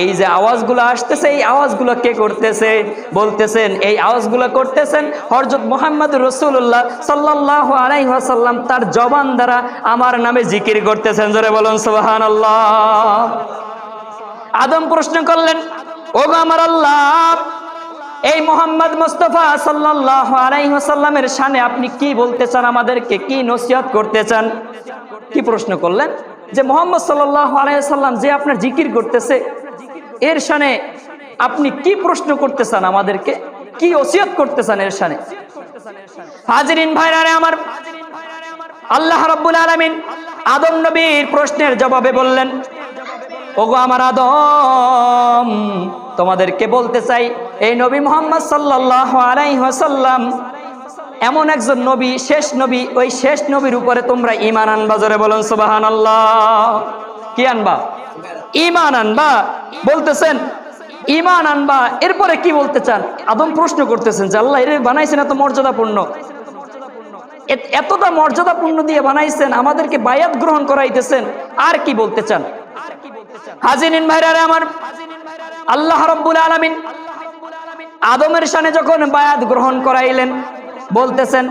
এই যে আওয়াজগুলো আসতেছে, এই আওয়াজগুলো কে করতেছে? বলতেছেন এই আওয়াজগুলো করতেছেন হযরত মুহাম্মদুর রাসূলুল্লাহ সাল্লাল্লাহু আলাইহি ওয়াসাল্লাম তার জবান দ্বারা আমার নামে জিকির করতেছেন। জোরে বলুন সুবহানাল্লাহ। আদম প্রশ্ন করলেন, ওগো আমার আল্লাহ, এই মুহাম্মদ মুস্তাফা সাল্লাল্লাহু আলাইহি ওয়াসাল্লামের শানে আপনি কি বলতে চান, আমাদেরকে কি নসিহত করতে চান? কি প্রশ্ন করলেন? যে মুহাম্মদ সাল্লাল্লাহু আলাইহি ওয়াসাল্লাম যে আপনার জিকির করতেছে, এর শানে আপনি কি প্রশ্ন করতে চান, আমাদেরকে কি ওসিয়ত করতে চান এর শানে? হাজিরিন ভাইরা আমার, আল্লাহ রাব্বুল আলামিন আদম নবীর প্রশ্নের জবাবে বললেন, ওগো আমার আদম, তোমাদেরকে বলতে চাই এই নবী মুহাম্মদ সাল্লাল্লাহু আলাইহি ওয়াসাল্লাম এমন একজন নবী, শেষ নবী, ওই শেষ নবীর উপরে তোমরা ঈমান আনবা। জোরে বলুন সুবহানাল্লাহ। কি আনবা? ঈমান আনবা। বলতেছেন ঈমান আনবা। এরপরে কি বলতে চান? আদম প্রশ্ন করতেছেন যে আল্লাহ এর বানাইছেন এত মর্যাদাপূর্ণ, এতটা মর্যাদাপূর্ণ দিয়ে বানাইছেন, আমাদেরকে বায়াত গ্রহণ করাইতেছেন, আর কি বলতে চান? হাজিরিন ভাইরা আমার, আল্লাহ রাব্বুল আলামিন আদমের শানে যখন বায়াত গ্রহণ করাইলেন, বলতেছেন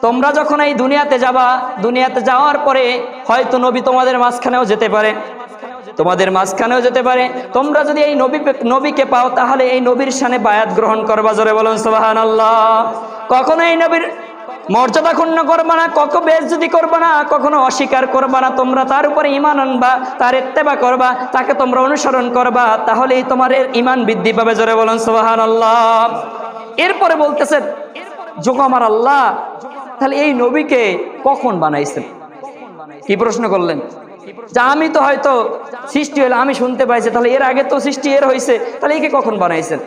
তোমরা যখন এই দুনিয়াতে যাবা, দুনিয়াতে যাওয়ার পরে হয়তো নবী তোমাদের মাঝখানেও যেতে পারে, তোমাদের মাঝখানেও যেতে পারে। তোমরা যদি এই নবীকে পাও তাহলে এই নবীর শানে বায়াত গ্রহণ করবা। জোরে বলুন সুবহানাল্লাহ। কখনো এই নবীর মর্যাদা ক্ষুণ্ণ করবা না, কখনো বেইজ্জতি করবা না, কখনো অস্বীকার করবা না। তোমরা তার উপরে ঈমান আনবা, তার ইত্তেবা করবা, তাকে তোমরা অনুসরণ করবা, তাহলেই তোমার ঈমান বৃদ্ধি পাবে। জোরে বলুন সুবহানাল্লাহ। এরপরে বলতেছেন, যোগ আমার আল্লাহ, তাহলে এই নবীকে কখন বানাইছেন? কি প্রশ্ন করলেন? যে আমি তো হয়তো সৃষ্টি হইলে আমি শুনতে পাইছি, তাহলে এর আগে তো সৃষ্টি এর হয়েছে, তাহলে একে কখন বানাইছেন?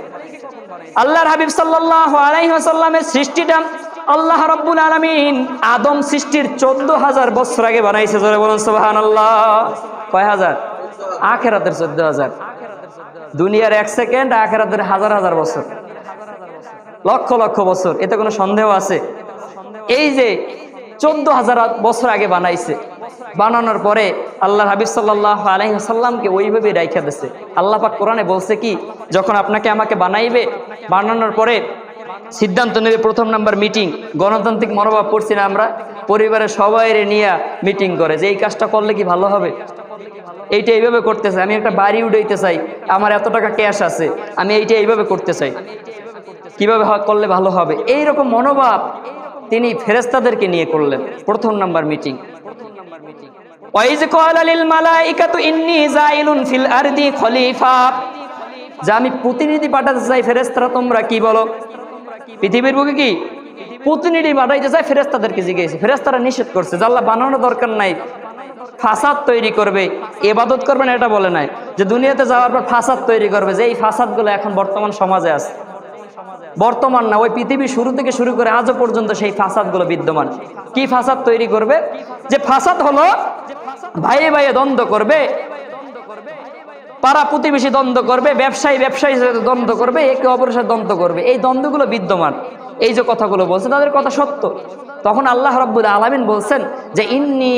আল্লাহর হাবিব সাল্লাল্লাহু আলাইহি ওয়াসাল্লামের সৃষ্টিটা আল্লাহ রাব্বুল আলামিন আদম সৃষ্টির 14,000 বছর আগে বানাইছে। জোরে বলুন সুবহানাল্লাহ। কয় হাজার? আখিরাতের 14,000। দুনিয়ার 1 সেকেন্ড, আখিরাতের হাজার হাজার বছর, লক্ষ লক্ষ বছর। এতে কোনো সন্দেহ আছে? এই যে 14,000 বছর আগে বানাইছে, বানানোর পরে আল্লাহ হাবিব সাল্লাল্লাহু আলাইহি ওয়াসাল্লামকে ওইভাবে রাইখা দিয়েছে। আল্লাহ পাক কোরআনে বলছে কি, যখন আপনাকে আমাকে বানাইবে, বানানোর পরে সিদ্ধান্ত নেবে, প্রথম নাম্বার মিটিং, গণতান্ত্রিক মনোভাব পড়ছি না আমরা, পরিবারের সবাই নিয়ে মিটিং করে যে এই কাজটা করলে কি ভালো হবে, এইটা এইভাবে করতে চাই, আমি একটা বাড়ি উঠাইতে চাই, আমার এত টাকা ক্যাশ আছে, আমি এইটা এইভাবে করতে চাই, কিভাবে করলে ভালো হবে, এইরকম মনোভাব তিনি ফেরেশতাদেরকে নিয়ে করলেন প্রথম নাম্বার মিটিং। ওয়াইজ ক্বালা লিল মালাইকাতু ইন্নী জাইলুন ফিল আরদি খলিফা, যে আমি প্রতিনিধি পাঠাতে চাই, ফেরেশতারা তোমরা কি বলো? পৃথিবীর বুকে কি প্রতিনিধি পাঠাইতে চাই? ফেরেশতাদেরকে জিজ্ঞেস, ফেরেশতারা নিষেধ করছে যে আল্লাহ বানানো দরকার নাই, ফাসাদ তৈরি করবে, ইবাদত করবে না, এটা বলে নাই, যে দুনিয়াতে যাওয়ার পর ফাসাদ তৈরি করবে, যে এই ফাসাদগুলো এখন বর্তমান সমাজে আছে। বর্তমান না, ওই পৃথিবীর শুরু থেকে শুরু করে আজও পর্যন্ত সেই ফাসাদগুলো বিদ্যমান। কি ফাসাদ তৈরি করবে? যে ফাসাদ হলো ভাইয়ে ভাইয়ে দ্বন্দ্ব করবে, পাড়া প্রতিবেশী দ্বন্দ্ব করবে, ব্যবসায়ী ব্যবসায়ীর সাথে দ্বন্দ্ব করবে, একে অপরের সাথে দ্বন্দ্ব করবে। এই দ্বন্দ্বগুলো বিদ্যমান। এই যে কথাগুলো বলছে তাদের কথা সত্য। তখন আল্লাহ রাব্বুল আলামিন বলছেন যে ইন্নী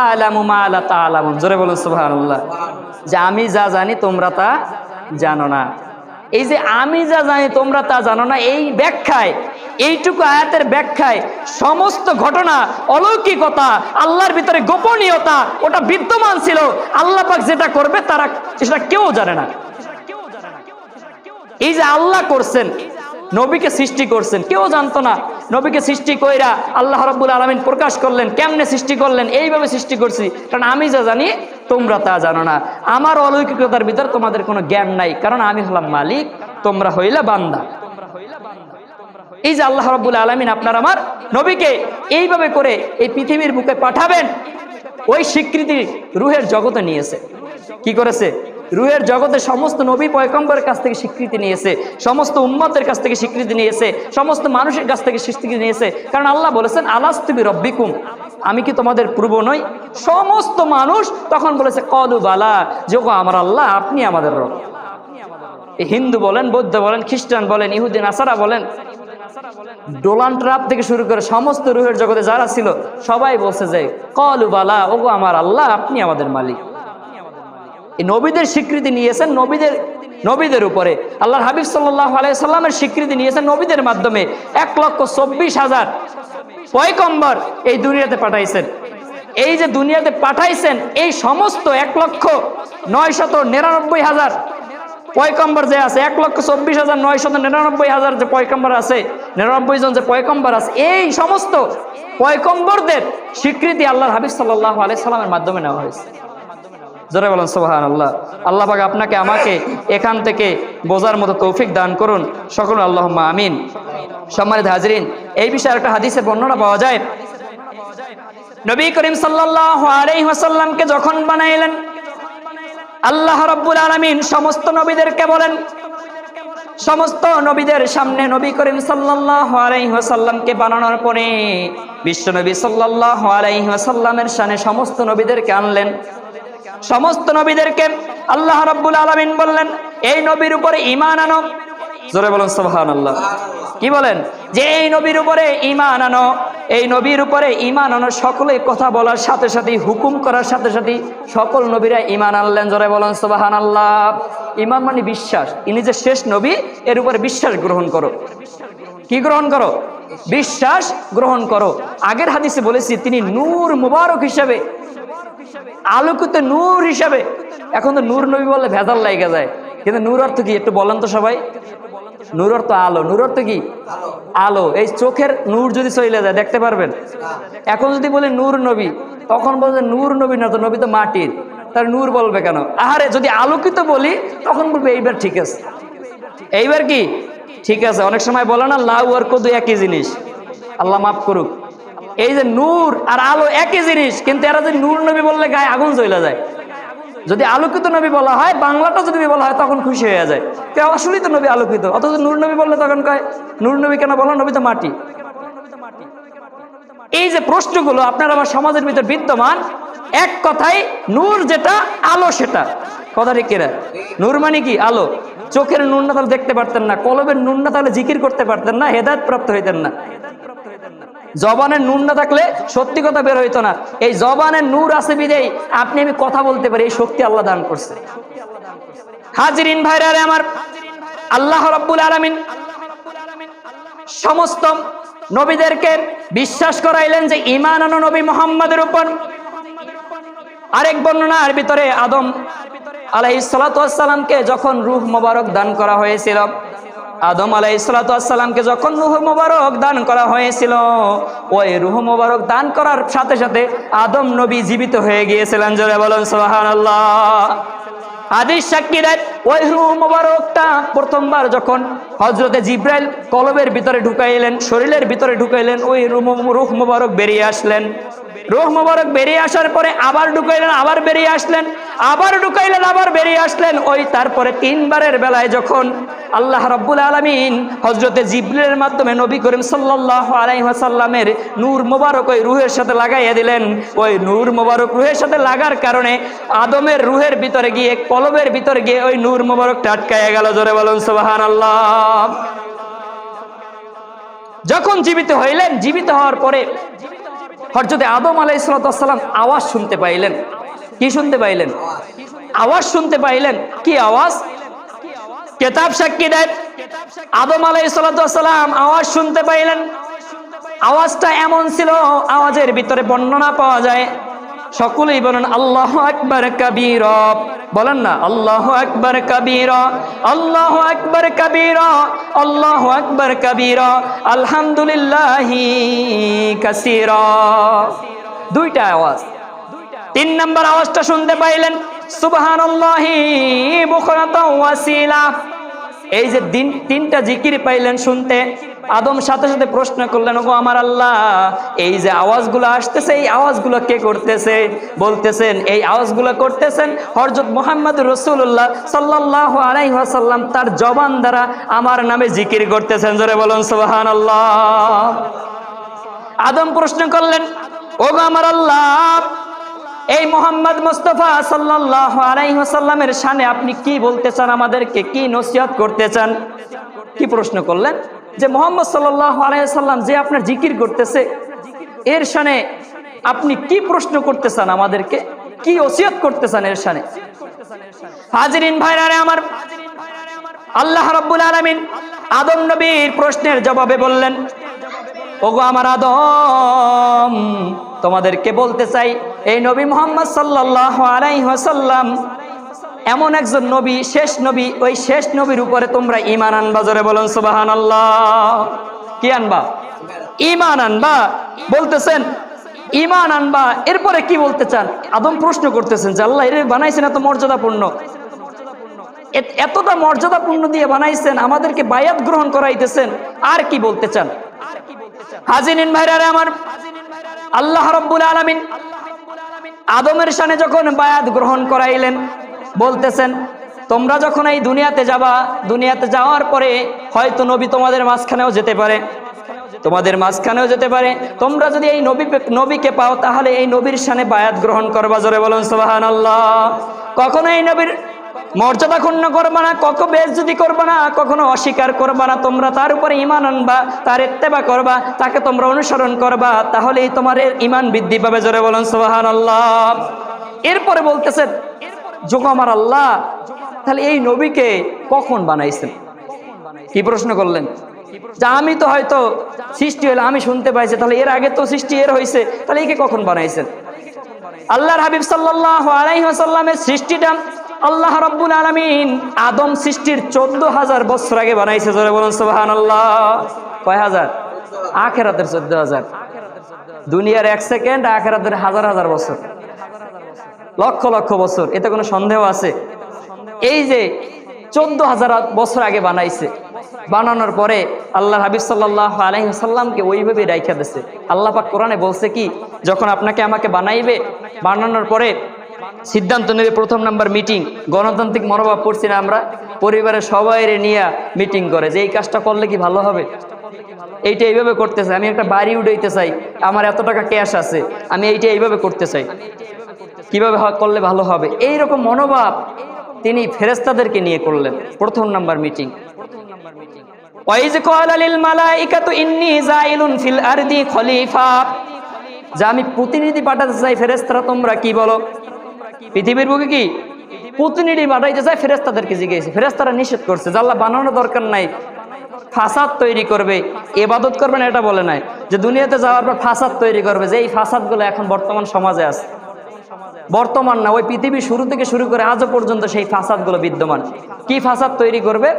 আলামু মা লা তা'লামুন। জোরে বলুন সুবহানাল্লাহ। যে আমি যা জানি তোমরা তা জানো না। এই যে আমি যা জানি তোমরা তা জানো না, এই ব্যাখ্যায়, এইটুকু আয়াতের ব্যাখ্যায় সমস্ত ঘটনা, অলৌকিকতা, আল্লাহর ভিতরে গোপনীয়তা ওটা বিদ্যমান ছিল। আল্লাহ পাক যেটা করবে তারা সেটা কেউ জানে না। এই যে আল্লাহ করছেন, নবীকে সৃষ্টি করছেন, কেউ জানতো না। নবীকে সৃষ্টি কইরা আল্লাহ রাব্বুল আলামিন প্রকাশ করলেন, কেমনে সৃষ্টি করলেন, এইভাবে সৃষ্টি করছি। কারণ আমি যা জানি তোমরা তা জানো না। আমার অলৌকিকতার ভিতর তোমাদের কোনো জ্ঞান নাই, কারণ আমি হলাম মালিক, তোমরা হইলা বান্দা। এই যে আল্লাহ রাব্বুল আলামিন আপনার আমার নবীকে এইভাবে করে এই পৃথিবীর বুকে পাঠাবেন, ওই স্বীকৃতি রুহের জগতে নিয়েছে। কি করেছে? রুহের জগতে সমস্ত নবী পয়গম্বরের কাছ থেকে স্বীকৃতি নিয়েছে, সমস্ত উম্মতের কাছ থেকে স্বীকৃতি নিয়েছে, সমস্ত মানুষের কাছ থেকে স্বীকৃতি নিয়েছে। কারণ আল্লাহ বলেছেন আলাস্তু বিরব্বিকুম, আমি কি তোমাদের পূর্ব নই? সমস্ত মানুষ তখন বলেছে ক্বালু বালা, যে গো আমার আল্লাহ, আপনি আমাদের রব। হিন্দু বলেন, বৌদ্ধ বলেন, খ্রিস্টান বলেন, ইহুদি নাসারা বলেন, ডোনাল্ড ট্রাম্প থেকে শুরু করে সমস্ত রুহের জগতে যারা ছিল সবাই বলছে যে ক্বালু বালা, ওগো আমার আল্লাহ, আপনি আমাদের মালিক। এই নবীদের স্বীকৃতি নিয়েছেন নবীদের উপরে। আল্লাহর হাবিব সাল্লাল্লাহু আলাইহি সাল্লামের স্বীকৃতি নিয়েছেন নবীদের মাধ্যমে। 1,24,000 পয়গম্বর এই দুনিয়াতে পাঠাইছেন। এই যে দুনিয়াতে পাঠাইছেন, এই সমস্ত 1,999,000 পয়গম্বর যে আছে, 1,24,999,000 যে পয়গম্বর আছে, 99 জন যে পয়গম্বর আছে, এই সমস্ত পয়গম্বরদের স্বীকৃতি আল্লাহর হাবিব সাল্লাল্লাহু আলাইহি সাল্লামের মাধ্যমে নেওয়া হয়েছে। জোরে বলেন সুবহানাল্লাহ। আল্লাহ পাক আপনাকে আমাকে এখান থেকে বোঝার মতো তৌফিক দান করুন, সকল আল্লাহুম্মা আমিন। সম্মানিত হাজরিন, এই বিষয়ে একটা হাদিসে বর্ণনা পাওয়া যায়, নবী করিম সাল্লাল্লাহু আলাইহি ওয়াসাল্লামকে যখন বানাইলেন, আল্লাহ রাব্বুল আলামিন সমস্ত নবীদেরকে বলেন, সমস্ত নবীদের সামনে নবী করিম সাল্লাল্লাহু আলাইহি ওয়াসাল্লামকে বানানোর পরে বিশ্বনবী সাল্লাল্লাহু আলাইহি ওয়াসাল্লামের শানে সমস্ত নবীদেরকে আনলেন। সমস্ত নবীদেরকে আল্লাহ রাব্বুল আলামিন বললেন, এই নবীর উপরে ঈমান আনো। জোরে বলুন সুবহানাল্লাহ। কি বলেন? যে এই নবীর উপরে ঈমান আনো, এই নবীর উপরে ঈমান আনো। সকলে কথা বলার সাথে সাথে, হুকুম করার সাথে সাথে সকল নবীরা ঈমান আনলেন। জোরে বলুন সুবহানাল্লাহ। ঈমান মানে বিশ্বাস, ইনি যে শেষ নবী, এর উপরে বিশ্বাস গ্রহণ করো। কি গ্রহণ করো? বিশ্বাস গ্রহণ করো। আগের হাদিসে বলেছি তিনি নূর মুবারক হিসাবে, আলোকিত নূর হিসাবে। এখন তো নূর নবী বললে ভেজাল লাগে যায়, কিন্তু নূর অর্থ কি একটু বলেন তো সবাই? নূর অর্থ আলো। নূর অর্থ কি? আলো। এই চোখের নূর যদি চলে যায় দেখতে পারবেন? এখন যদি বলে নূর নবী, তখন বলবে নূর নবী না, তো নবী তো মাটির, তার নূর বলবে কেন? আহারে, যদি আলোকিত বলি তখন বলবে এইবার ঠিক আছে। এইবার কি ঠিক আছে? অনেক সময় বলে না লাউ আর কদু একই জিনিস, আল্লাহ মাফ করুক। এই যে নূর আর আলো একই জিনিস, কিন্তু এরা যদি নূর নবী বললে গায়ে আগুন জ্বলে যায়। যদি আলোকিত নবী বলা হয়, বাংলাটা যদি বলা হয়, তখন খুশি হয়ে যায়, কেউ আসলেই তো নবী আলোকিত। অথচ নূর নবী বললে তখন কয় নূর নবী কেন বলো, নবী তো মাটি। এই যে প্রশ্নগুলো আপনার আমার সমাজের ভিতর বিদ্যমান, এক কথায় নূর যেটা, আলো সেটা। কথা ঠিক কিনা? নূর মানে কি? আলো। চোখের নূর না তাহলে দেখতে পারতেন না, কলবের নূর না তাহলে জিকির করতে পারতেন না, হেদায়েত প্রাপ্ত হইতেন না, জবানের নূর না থাকলে সত্যি কথা বের হইতো না। এই জবানের নূর আছে বিদেই আপনি আমি কথা বলতে পারি, এই শক্তি আল্লাহ দান করছে। হাজিরিন ভাইরা আমার, আল্লাহ রাব্বুল আলামিন সমস্ত নবীদেরকে বিশ্বাস করাইলেন যে ঈমান আনো নবী মুহাম্মদের উপর। আরেক বর্ণনার ভিতরে আদম আলাইহিস সালাতু ওয়াস সালামকে যখন রূহ মোবারক দান করা হয়েছিল, আদম আলাইহিস সালাতু ওয়াস সালামকে যখন রূহ মোবারক দান করা হয়েছিল, ওই রূহ মোবারক দান করার সাথে সাথে আদম নবী জীবিত হয়ে গিয়েছিলেন। জোরে বলুন সুবহানাল্লাহ। হাদিস সাক্ষী দেয়, ওই রূহ মোবারকটা প্রথমবার যখন হযরতে জিবরাইল কলবের ভিতরে ঢুকাইলেন, শরীরের ভিতরে ঢুকাইলেন, ওই রূহ মোবারক বেরিয়ে আসলেন। রূহ মোবারক বেরিয়ে আসার পরে আবার ঢুকাইলেন, আবার বেরিয়ে আসলেন, আবার ঢুকাইলেন, আবার বেরিয়ে আসলেন। ওই তারপরে 3 বারের বেলায় যখন আল্লাহ রাব্বুল আলামিন হযরতে জিবরিলের মাধ্যমে নবী করিম সাল্লাল্লাহু আলাইহি ওয়াসাল্লামের নূর মোবারক ওই রূহের সাথে লাগাইয়া দিলেন। ওই নূর মোবারক রূহের সাথে লাগার কারণে আদমের রূহের ভিতরে গিয়ে, কলবের ভিতরে গিয়ে ওই নূর মোবারকটা আটকায়া গেল। জোরে বলুন সুবহানাল্লাহ। যখন জীবিত হইলেন, জীবিত হওয়ার পরে হযরতে আদম আলাইহিস সালাম আওয়াজ শুনতে পাইলেন। কি শুনতে পাইলেন? আওয়াজ শুনতে পাইলেন। কি আওয়াজ? কিতাব সাক্ষী দেয়, আদম আলাইহিস সালাম আওয়াজ শুনতে পাইলেন। আওয়াজটা এমন ছিল, আওয়াজের ভিতরে বর্ণনা পাওয়া যায়। সকলেই বলেন আল্লাহু আকবার কাবীরা। বলেন না আল্লাহু আকবার কাবীরা, আল্লাহু আকবার কাবীরা, আল্লাহু আকবার কাবীরা, আলহামদুলিল্লাহি কাসীরা। দুইটা আওয়াজ। 3 নম্বর আওয়াজটা শুনতে পাইলেন সুবহানাল্লাহি বুকরাতাও ওয়াসিলা। এই যে তিনটা জিকির পাইলেন শুনতে, আদম সাথে সাথে প্রশ্ন করলেন, ওগো আমার আল্লাহ, এই যে আওয়াজগুলো আসতেছে, এই আওয়াজগুলো কে করতেছে? বলতেছেন এই আওয়াজগুলো করতেছেন হযরত মুহাম্মদুর রাসূলুল্লাহ সাল্লাল্লাহু আলাইহি ওয়াসাল্লাম তার জবান দ্বারা আমার নামে জিকির করতেছেন। জোরে বলুন সুবহানাল্লাহ। আদম প্রশ্ন করলেন, ওগো আমার আল্লাহ, এই মুহাম্মদ মুস্তাফা সাল্লাল্লাহু আলাইহি ওয়াসাল্লামের শানে আপনি কি বলতে চান, আমাদেরকে কি নসিহত করতে চান? কি প্রশ্ন করলেন? যে মুহাম্মদ সাল্লাল্লাহু আলাইহি ওয়াসাল্লাম যে আপনার জিকির করতেছে, এর শানে আপনি কি প্রশ্ন করতে চান, আমাদেরকে কি ওসিয়ত করতে চান এর শানে? হাজিরিন ভাইরা আমার, আল্লাহ রাব্বুল আলামিন আদম নবীর প্রশ্নের জবাবে বললেন, ওগো আমার আদম, তোমাদেরকে বলতে চাই এই নবী মুহাম্মদ সাল্লাল্লাহু আলাইহি ওয়াসাল্লাম এমন একজন নবী, শেষ নবী, ওই শেষ নবীর উপরে তোমরা ঈমান আনবা। জোরে বলুন সুবহানাল্লাহ। কি আনবা? ঈমান আনবা। বলতেছেন ঈমান আনবা, এরপরে কি বলতে চান? আদম প্রশ্ন করতেছেন যে আল্লাহ এর বানাইছেন এত মর্যাদাপূর্ণ, এতটা মর্যাদাপূর্ণ দিয়ে বানাইছেন, আমাদেরকে বায়াত গ্রহণ করাইতেছেন, আর কি বলতে চান? হাজিরিন ভাইরা আমার, আল্লাহ রাব্বুল আলামিন আদমের শানে যখন বায়াত গ্রহণ করাইলেন, বলতেছেন তোমরা যখন এই দুনিয়াতে যাবা, দুনিয়াতে যাওয়ার পরে হয়তো নবী তোমাদের মাঝখানেও যেতে পারে, তোমাদের মাঝখানেও যেতে পারে। তোমরা যদি এই নবীকে পাও তাহলে এই নবীর শানে বায়াত গ্রহণ করবা। জোরে বলুন সুবহানাল্লাহ। কখনো এই নবীর মর্যাদা ক্ষুণ্ণ করবা না, কখনো বেইজ্জতি করবা না, কখনো অস্বীকার করবা না। তোমরা তার উপরে ঈমান আনবা, তার ইত্তেবা করবা, তাকে তোমরা অনুসরণ করবা, তাহলেই তোমার ঈমান বৃদ্ধি পাবে। জোরে বলুন সুবহানাল্লাহ। এরপরে বলতেছেন, যোগো আমার আল্লাহ, তাহলে এই নবীকে কখন বানাইছেন? কি প্রশ্ন করলেন? যে আমি তো হয়তো সৃষ্টি হলে আমি শুনতে পাইছি, তাহলে এর আগে তো সৃষ্টি এর হয়েছে, তাহলে একে কখন বানাইছেন? আল্লাহর হাবিব সাল্লাল্লাহু আলাইহি ওয়াসাল্লামের সৃষ্টিটা আল্লাহ রাব্বুল আলামিন আদম সৃষ্টির 14,000 বছর আগে বানাইছে। জোরে বলুন সুবহানাল্লাহ। কয় হাজার? আখিরাতের 14,000। দুনিয়ার 1 সেকেন্ড, আখিরাতের হাজার হাজার বছর, লক্ষ লক্ষ বছর। এতে কোনো সন্দেহ আছে? এই যে 14,000 বছর আগে বানাইছে, বানানোর পরে আল্লাহ হাবিব সাল্লাল্লাহু আলাইহি ওয়াসাল্লামকে ওইভাবে রাইখা দিয়েছে। আল্লাহ পাক কোরআনে বলছে কি, যখন আপনাকে আমাকে বানাইবে, বানানোর পরে সিদ্ধান্ত নেবে, প্রথম নাম্বার মিটিং, গণতান্ত্রিক মনোভাব পড়ছি না আমরা, পরিবারের সবাই নিয়ে মিটিং করে যে এই কাজটা করলে কি ভালো হবে, এইটা এইভাবে করতে চাই, আমি একটা বাড়ি উঠাইতে চাই, আমার এত টাকা ক্যাশ আছে, আমি এইটা এইভাবে করতে চাই, কিভাবে করলে ভালো হবে, এইরকম মনোভাব তিনি ফেরেশতাদেরকে নিয়ে করলেন প্রথম নাম্বার মিটিং। ওয়াইজ ক্বালা লিল মালাইকাতু ইন্নী জাইলুন ফিল আরদি খলিফা, যা আমি প্রতিনিধি পাঠাতে চাই, ফেরেশতারা তোমরা কি বলো? পৃথিবীর বুকে কি প্রতিনিধি পাঠাইতে চাই? ফেরেশতাদেরকে জিজ্ঞেস, ফেরেশতারা নিষেধ করছে যে আল্লাহ বানানোর দরকার নাই, ফাসাদ তৈরি করবে, ইবাদত করবে না, এটা বলে নাই, যে দুনিয়াতে যাওয়ার পর ফাসাদ তৈরি করবে, যে এই ফাসাদগুলো এখন বর্তমান সমাজে আছে, বর্তমান না, ওই পৃথিবী শুরু থেকে শুরু করে আজও পর্যন্ত সেই ফাসাদগুলো বিদ্যমান। কি ফাসাদ তৈরি করবে?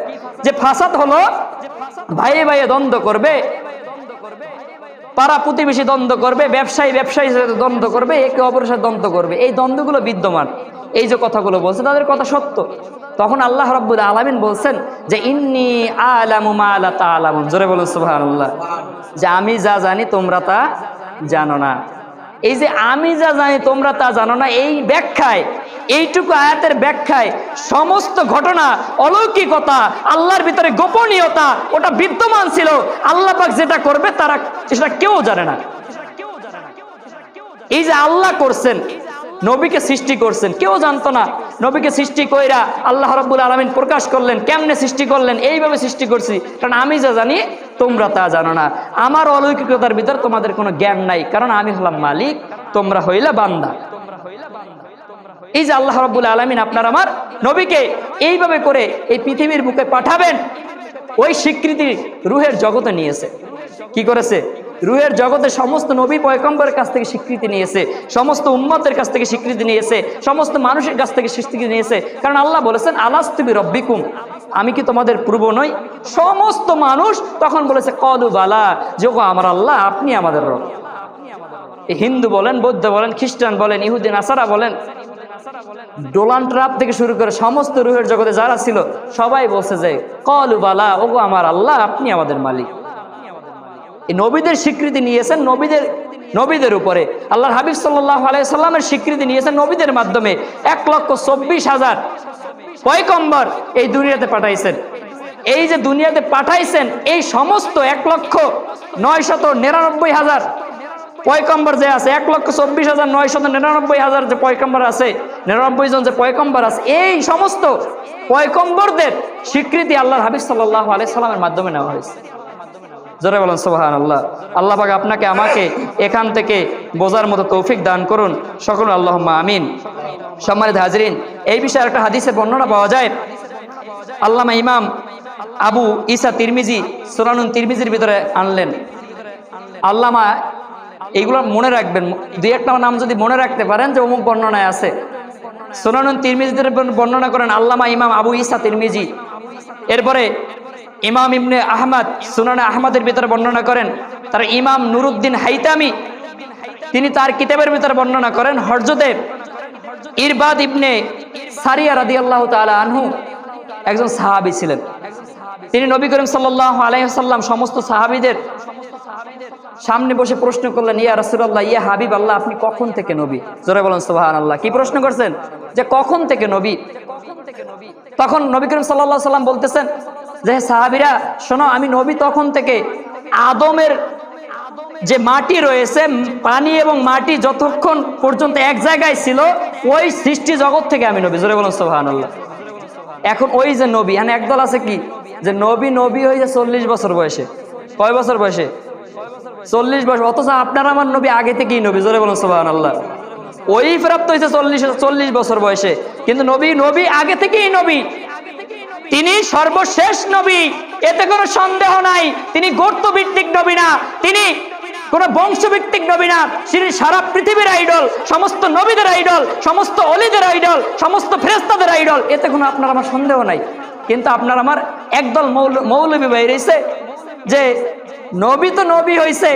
যে ফাসাদ হলো ভাইয়ে ভাইয়ে দ্বন্দ্ব করবে, পাড়া প্রতিবেশী দ্বন্দ্ব করবে, ব্যবসায়ী ব্যবসায়ীর সাথে দ্বন্দ্ব করবে, একে অপরের সাথে দ্বন্দ্ব করবে, এই দ্বন্দ্বগুলো বিদ্যমান। এই যে কথাগুলো বলছে তাদের কথা সত্য। তখন আল্লাহ রাব্বুল আলামিন বলছেন যে ইন্নী আলামু মা লা তা'লামুন, জোরে বলুন সুবহানাল্লাহ, যে আমি যা জানি তোমরা তা জানো না। এই যে আমি যা জানি তোমরা তা জানো না, এই ব্যাখ্যায়, এইটুকু আয়াতের ব্যাখ্যায় সমস্ত ঘটনা, অলৌকিকতা, আল্লাহর ভিতরে গোপনীয়তা ওটা বিদ্যমান ছিল। আল্লাহ পাক যেটা করবে তারা সেটা কেউ জানে না। এই যে আল্লাহ করছেন, নবীকে সৃষ্টি করছেন, কেউ জানতো না। নবীকে সৃষ্টি কইরা আল্লাহ রাব্বুল আলামিন প্রকাশ করলেন, কেমনে সৃষ্টি করলেন, এইভাবে সৃষ্টি করছি। কারণ আমি যা জানি তোমরা তা জানো না। আমার অলৌকিকতার ভিতর তোমাদের কোনো জ্ঞান নাই, কারণ আমি হলাম মালিক, তোমরা হইলা বান্দা। এই যে আল্লাহ রাব্বুল আলামিন আপনার আমার নবীকে এইভাবে করে এই পৃথিবীর বুকে পাঠাবেন, ওই স্বীকৃতি রুহের জগতে নিয়েছে। কি করেছে? রুহের জগতে সমস্ত নবী পয়গম্বরের কাছ থেকে স্বীকৃতি নিয়েছে, সমস্ত উম্মতের কাছ থেকে স্বীকৃতি নিয়েছে, সমস্ত মানুষের কাছ থেকে স্বীকৃতি নিয়েছে। কারণ আল্লাহ বলেছেন আলাস্তু বিরব্বিকুম, আমি কি তোমাদের পূর্ব নই? সমস্ত মানুষ তখন বলেছে কলু বালা, যে গো আমার আল্লাহ, আপনি আমাদের রব। হিন্দু বলেন, বৌদ্ধ বলেন, খ্রিস্টান বলেন, ইহুদি নাসারা বলেন, ডোনাল্ড ট্রাম্প থেকে শুরু করে সমস্ত রুহের জগতে যারা ছিল সবাই বলছে যে কলু বালা, ওগো আমার আল্লাহ, আপনি আমাদের মালিক। এই নবীদের স্বীকৃতি নিয়েছেন নবীদের উপরে। আল্লাহর হাবিব সাল্লাল্লাহু আলাইহি সাল্লামের স্বীকৃতি নিয়েছেন নবীদের মাধ্যমে। 1,24,000 পয়গম্বর এই দুনিয়াতে পাঠাইছেন। এই যে দুনিয়াতে পাঠাইছেন, এই সমস্ত 1,999,000 পয়গম্বর যে আছে, 1,24,999,000 যে পয়গম্বর আছে, 99 জন যে পয়গম্বর আছে, এই সমস্ত পয়গম্বরদের স্বীকৃতি আল্লাহর হাবিব সাল্লাল্লাহু আলাইহি সাল্লামের মাধ্যমে নেওয়া হয়েছে। জোরে বলেন সুবহানাল্লাহ। আল্লাহ পাক আপনাকে আমাকে এখান থেকে বোঝার মতো তৌফিক দান করুন, সকল আল্লাহুম্মা আমিন। সম্মানিত হাজরিন, এই বিষয়ে একটা হাদিসের বর্ণনা পাওয়া যায়। আল্লামা ইমাম আবু ঈসা তিরমিজি সুনানুন তিরমিজির ভিতরে আনলেন। আল্লামা এইগুলো মনে রাখবেন, দুই একটা নাম যদি মনে রাখতে পারেন যে অমুক বর্ণনায় আছে। সুনানুন তিরমিজির বর্ণনা করেন আল্লামা ইমাম আবু ঈসা তিরমিজি। এরপরে ইমাম ইবনে আহমদ সুনানে আহমদের ভিতরে বর্ণনা করেন। তার ইমাম নুরুদ্দিন হাইতামি তিনি তার কিতাবের ভিতরে বর্ণনা করেন। হযরতে ইরবাদ ইবনে সারিয়া রাদিয়াল্লাহু তাআলা আনহু একজন সাহাবী ছিলেন। তিনি নবী করিম সাল্লাল্লাহু আলাইহি ওয়াসাল্লাম সমস্ত সাহাবীদের সামনে বসে প্রশ্ন করলেন, ইয়া রাসূলুল্লাহ, ইয়া হাবিব আল্লাহ, আপনি কখন থেকে নবী? জোরে বলেন সুবহানাল্লাহ। কি প্রশ্ন করছেন? যে কখন থেকে নবী? তখন নবী করিম সাল্লাল্লাহু আলাইহি ওয়াসাল্লাম বলতেছেন যে সাহাবীরা শোনো, আমি নবী তখন থেকে আদমের যে মাটি রয়েছে, পানি এবং মাটি যতক্ষণ পর্যন্ত এক জায়গায় ছিল, ওই সৃষ্টি জগৎ থেকে আমি নবী। জোরে বলেন সুবহানাল্লাহ। এখন ওই যে নবী, মানে একদল আছে কি যে নবী হয়েছে 40 বছর বয়সে। কয় বছর বয়সে? 40 বছর। অথচ আপনার আমার নবী আগে থেকেই নবী। জোরে বলেন সুবহানাল্লাহ। ওই প্রাপ্ত হয়েছে 40 বছর বয়সে, কিন্তু নবী আগে থেকেই নবী। তিনি সর্বশেষ নবী, এতে কোনো সন্দেহ নাই। তিনি গোত্রভিত্তিক নবী না, তিনি কোন বংশভিত্তিক নবী না। তিনি সারা পৃথিবীর আইডল, সমস্ত নবীদের আইডল, সমস্ত অলিদের আইডল, সমস্ত ফেরেশতাদের আইডল, এতে কোনো আপনার আমার সন্দেহ নাই। কিন্তু আপনার আমার একদল মৌলবী বাইরে হয়েছে যে নবী তো নবী হয়েছে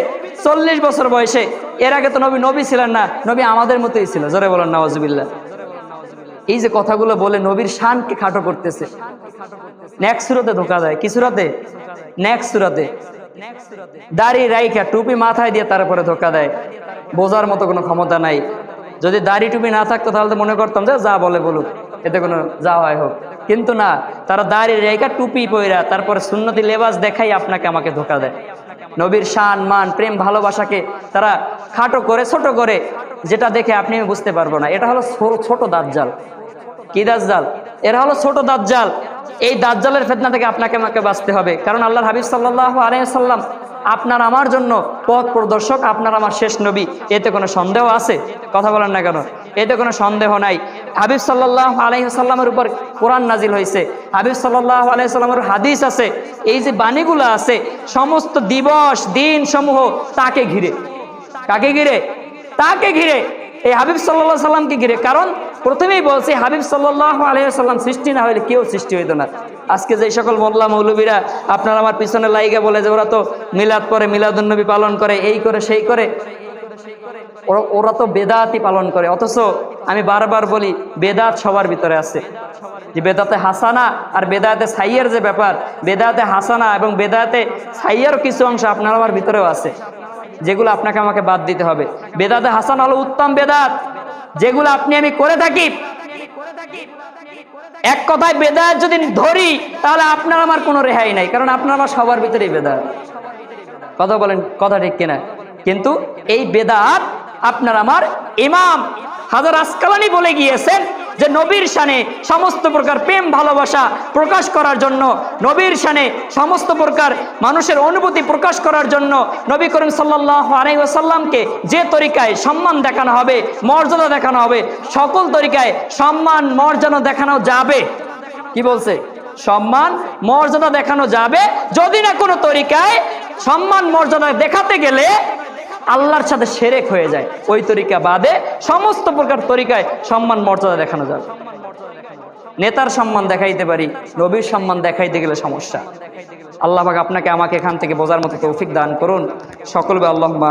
40 বছর বয়সে, এর আগে তো নবী ছিলেন না, নবী আমাদের মতোই ছিল। জোরে বলেন নাউজুবিল্লাহ। এই যে কথাগুলো বলে নবীর শানকে খাটো করতেছে, নেক্সট সূরাতে ধোঁকা দেয়। কি সূরাতে? নেক্সট সূরাতে। দাড়ি রাইখা টুপি মাথায় দিয়ে তারপরে ধোঁকা দেয়। বোঝার মতো কোনো ক্ষমতা নাই। যদি দাড়ি টুপি না থাকতো তাহলে তো মনে করতাম যে যা বলে বলুক, এতে কোনো যা হয় হোক। কিন্তু না, তারা দাড়ি রাইখা টুপি পইরা তারপরে সুন্নতি লেবাস দেখাই আপনাকে আমাকে ধোঁকা দেয়। নবীর শান, মান, প্রেম, ভালোবাসাকে তারা খাটো করে, ছোট করে, যেটা দেখে আপনি আমি বুঝতে পারবো না। এটা হলো ছোট দাজ্জাল। কি দাজ্জাল? এরা হলো ছোট দাজ্জাল। এই দাজ্জালের ফিতনা থেকে আপনাকে আমাকে বাঁচতে হবে। কারণ আল্লাহর হাবিব সাল্লাল্লাহু আলাইহি ওয়াসাল্লাম আপনার আমার জন্য পথ প্রদর্শক, আপনার আমার শেষ নবী। এতে কোনো সন্দেহ আছে? কথা বলেন না কেন? এতে কোনো সন্দেহ নাই। হাবিব সাল্লাল্লাহু আলাইহি ওয়াসাল্লামের উপর কোরআন নাজিল হয়েছে, হাবিব সাল্লাল্লাহু আলাইহি ওয়াসাল্লামের হাদিস আছে। এই যে বাণীগুলো আছে, সমস্ত দিবস দিন সমূহ তাকে ঘিরে। কাকে ঘিরে? তাকে ঘিরে, এই হাবিব সাল্লাল্লাহু আলাইহি ওয়াসাল্লামকে ঘিরে। কারণ প্রথমেই বলছি, হাবিব সাল্লাল্লাহু আলাইহি ওয়াসাল্লাম সৃষ্টি না হলে কেউ সৃষ্টি হইতো না। আজকে যে সকল মোল্লা মৌলবীরা আপনার আমার পিছনে লাইগা বলে যে ওরা তো মিলাদ করে, মিলাদুন নবী পালন করে, এই করে সেই করে, ওরা তো বেদাতি পালন করে। অথচ আমি বারবার বলি, বেদাত সবার ভিতরে আছে। যে বেদাতে হাসানা আর বেদাতে সাইয়ের যে ব্যাপার, বেদাতে হাসানা এবং বেদাতে সাইয়ের কিছু অংশ আপনার আমার ভিতরেও আছে। যেগুলো আপনাকে আমাকে বাদ দিতে হবে। বেদাতে হাসান হলো উত্তম বেদাত, যেগুলো আপনি আমি করে থাকি। এক কথায় বেদাত যদি ধরি তাহলে আপনার আমার কোনো রেহাই নাই, কারণ আপনার আমার সবার ভিতরেই বেদাত। কথা বলেন, কথা ঠিক কিনা? কিন্তু এই বেদাত আপনার আমার ইমাম হাজার আসকালানি বলে গিয়েছেন যে নবীর শানে সমস্ত প্রকার প্রেম ভালোবাসা প্রকাশ করার জন্য, নবীর শানে সমস্ত প্রকার মানুষের অনুভূতি প্রকাশ করার জন্য নবী করিম সাল্লাল্লাহু আলাইহি ওয়াসাল্লামকে যে তরিকায় সম্মান দেখানো হবে, মর্যাদা দেখানো হবে, সকল তরিকায় সম্মান মর্যাদা দেখানো যাবে। কি বলছে? সম্মান মর্যাদা দেখানো যাবে, যদি না কোনো তরিকায় সম্মান মর্যাদা দেখাতে গেলে আল্লাহর সাথে শিরক হয়ে যায়, ওই তরিকা বাদে সমস্ত প্রকার তরিকায় সম্মান মর্যাদা দেখানো যাবে। নেতার সম্মান দেখাইতে পারি, নবীর সম্মান দেখাইতে গেলে সমস্যা। আল্লাহ পাক আপনাকে আমাকে এখান থেকে বোঝার মতো তৌফিক দান করুন। সকলকে আল্লাহুম্মা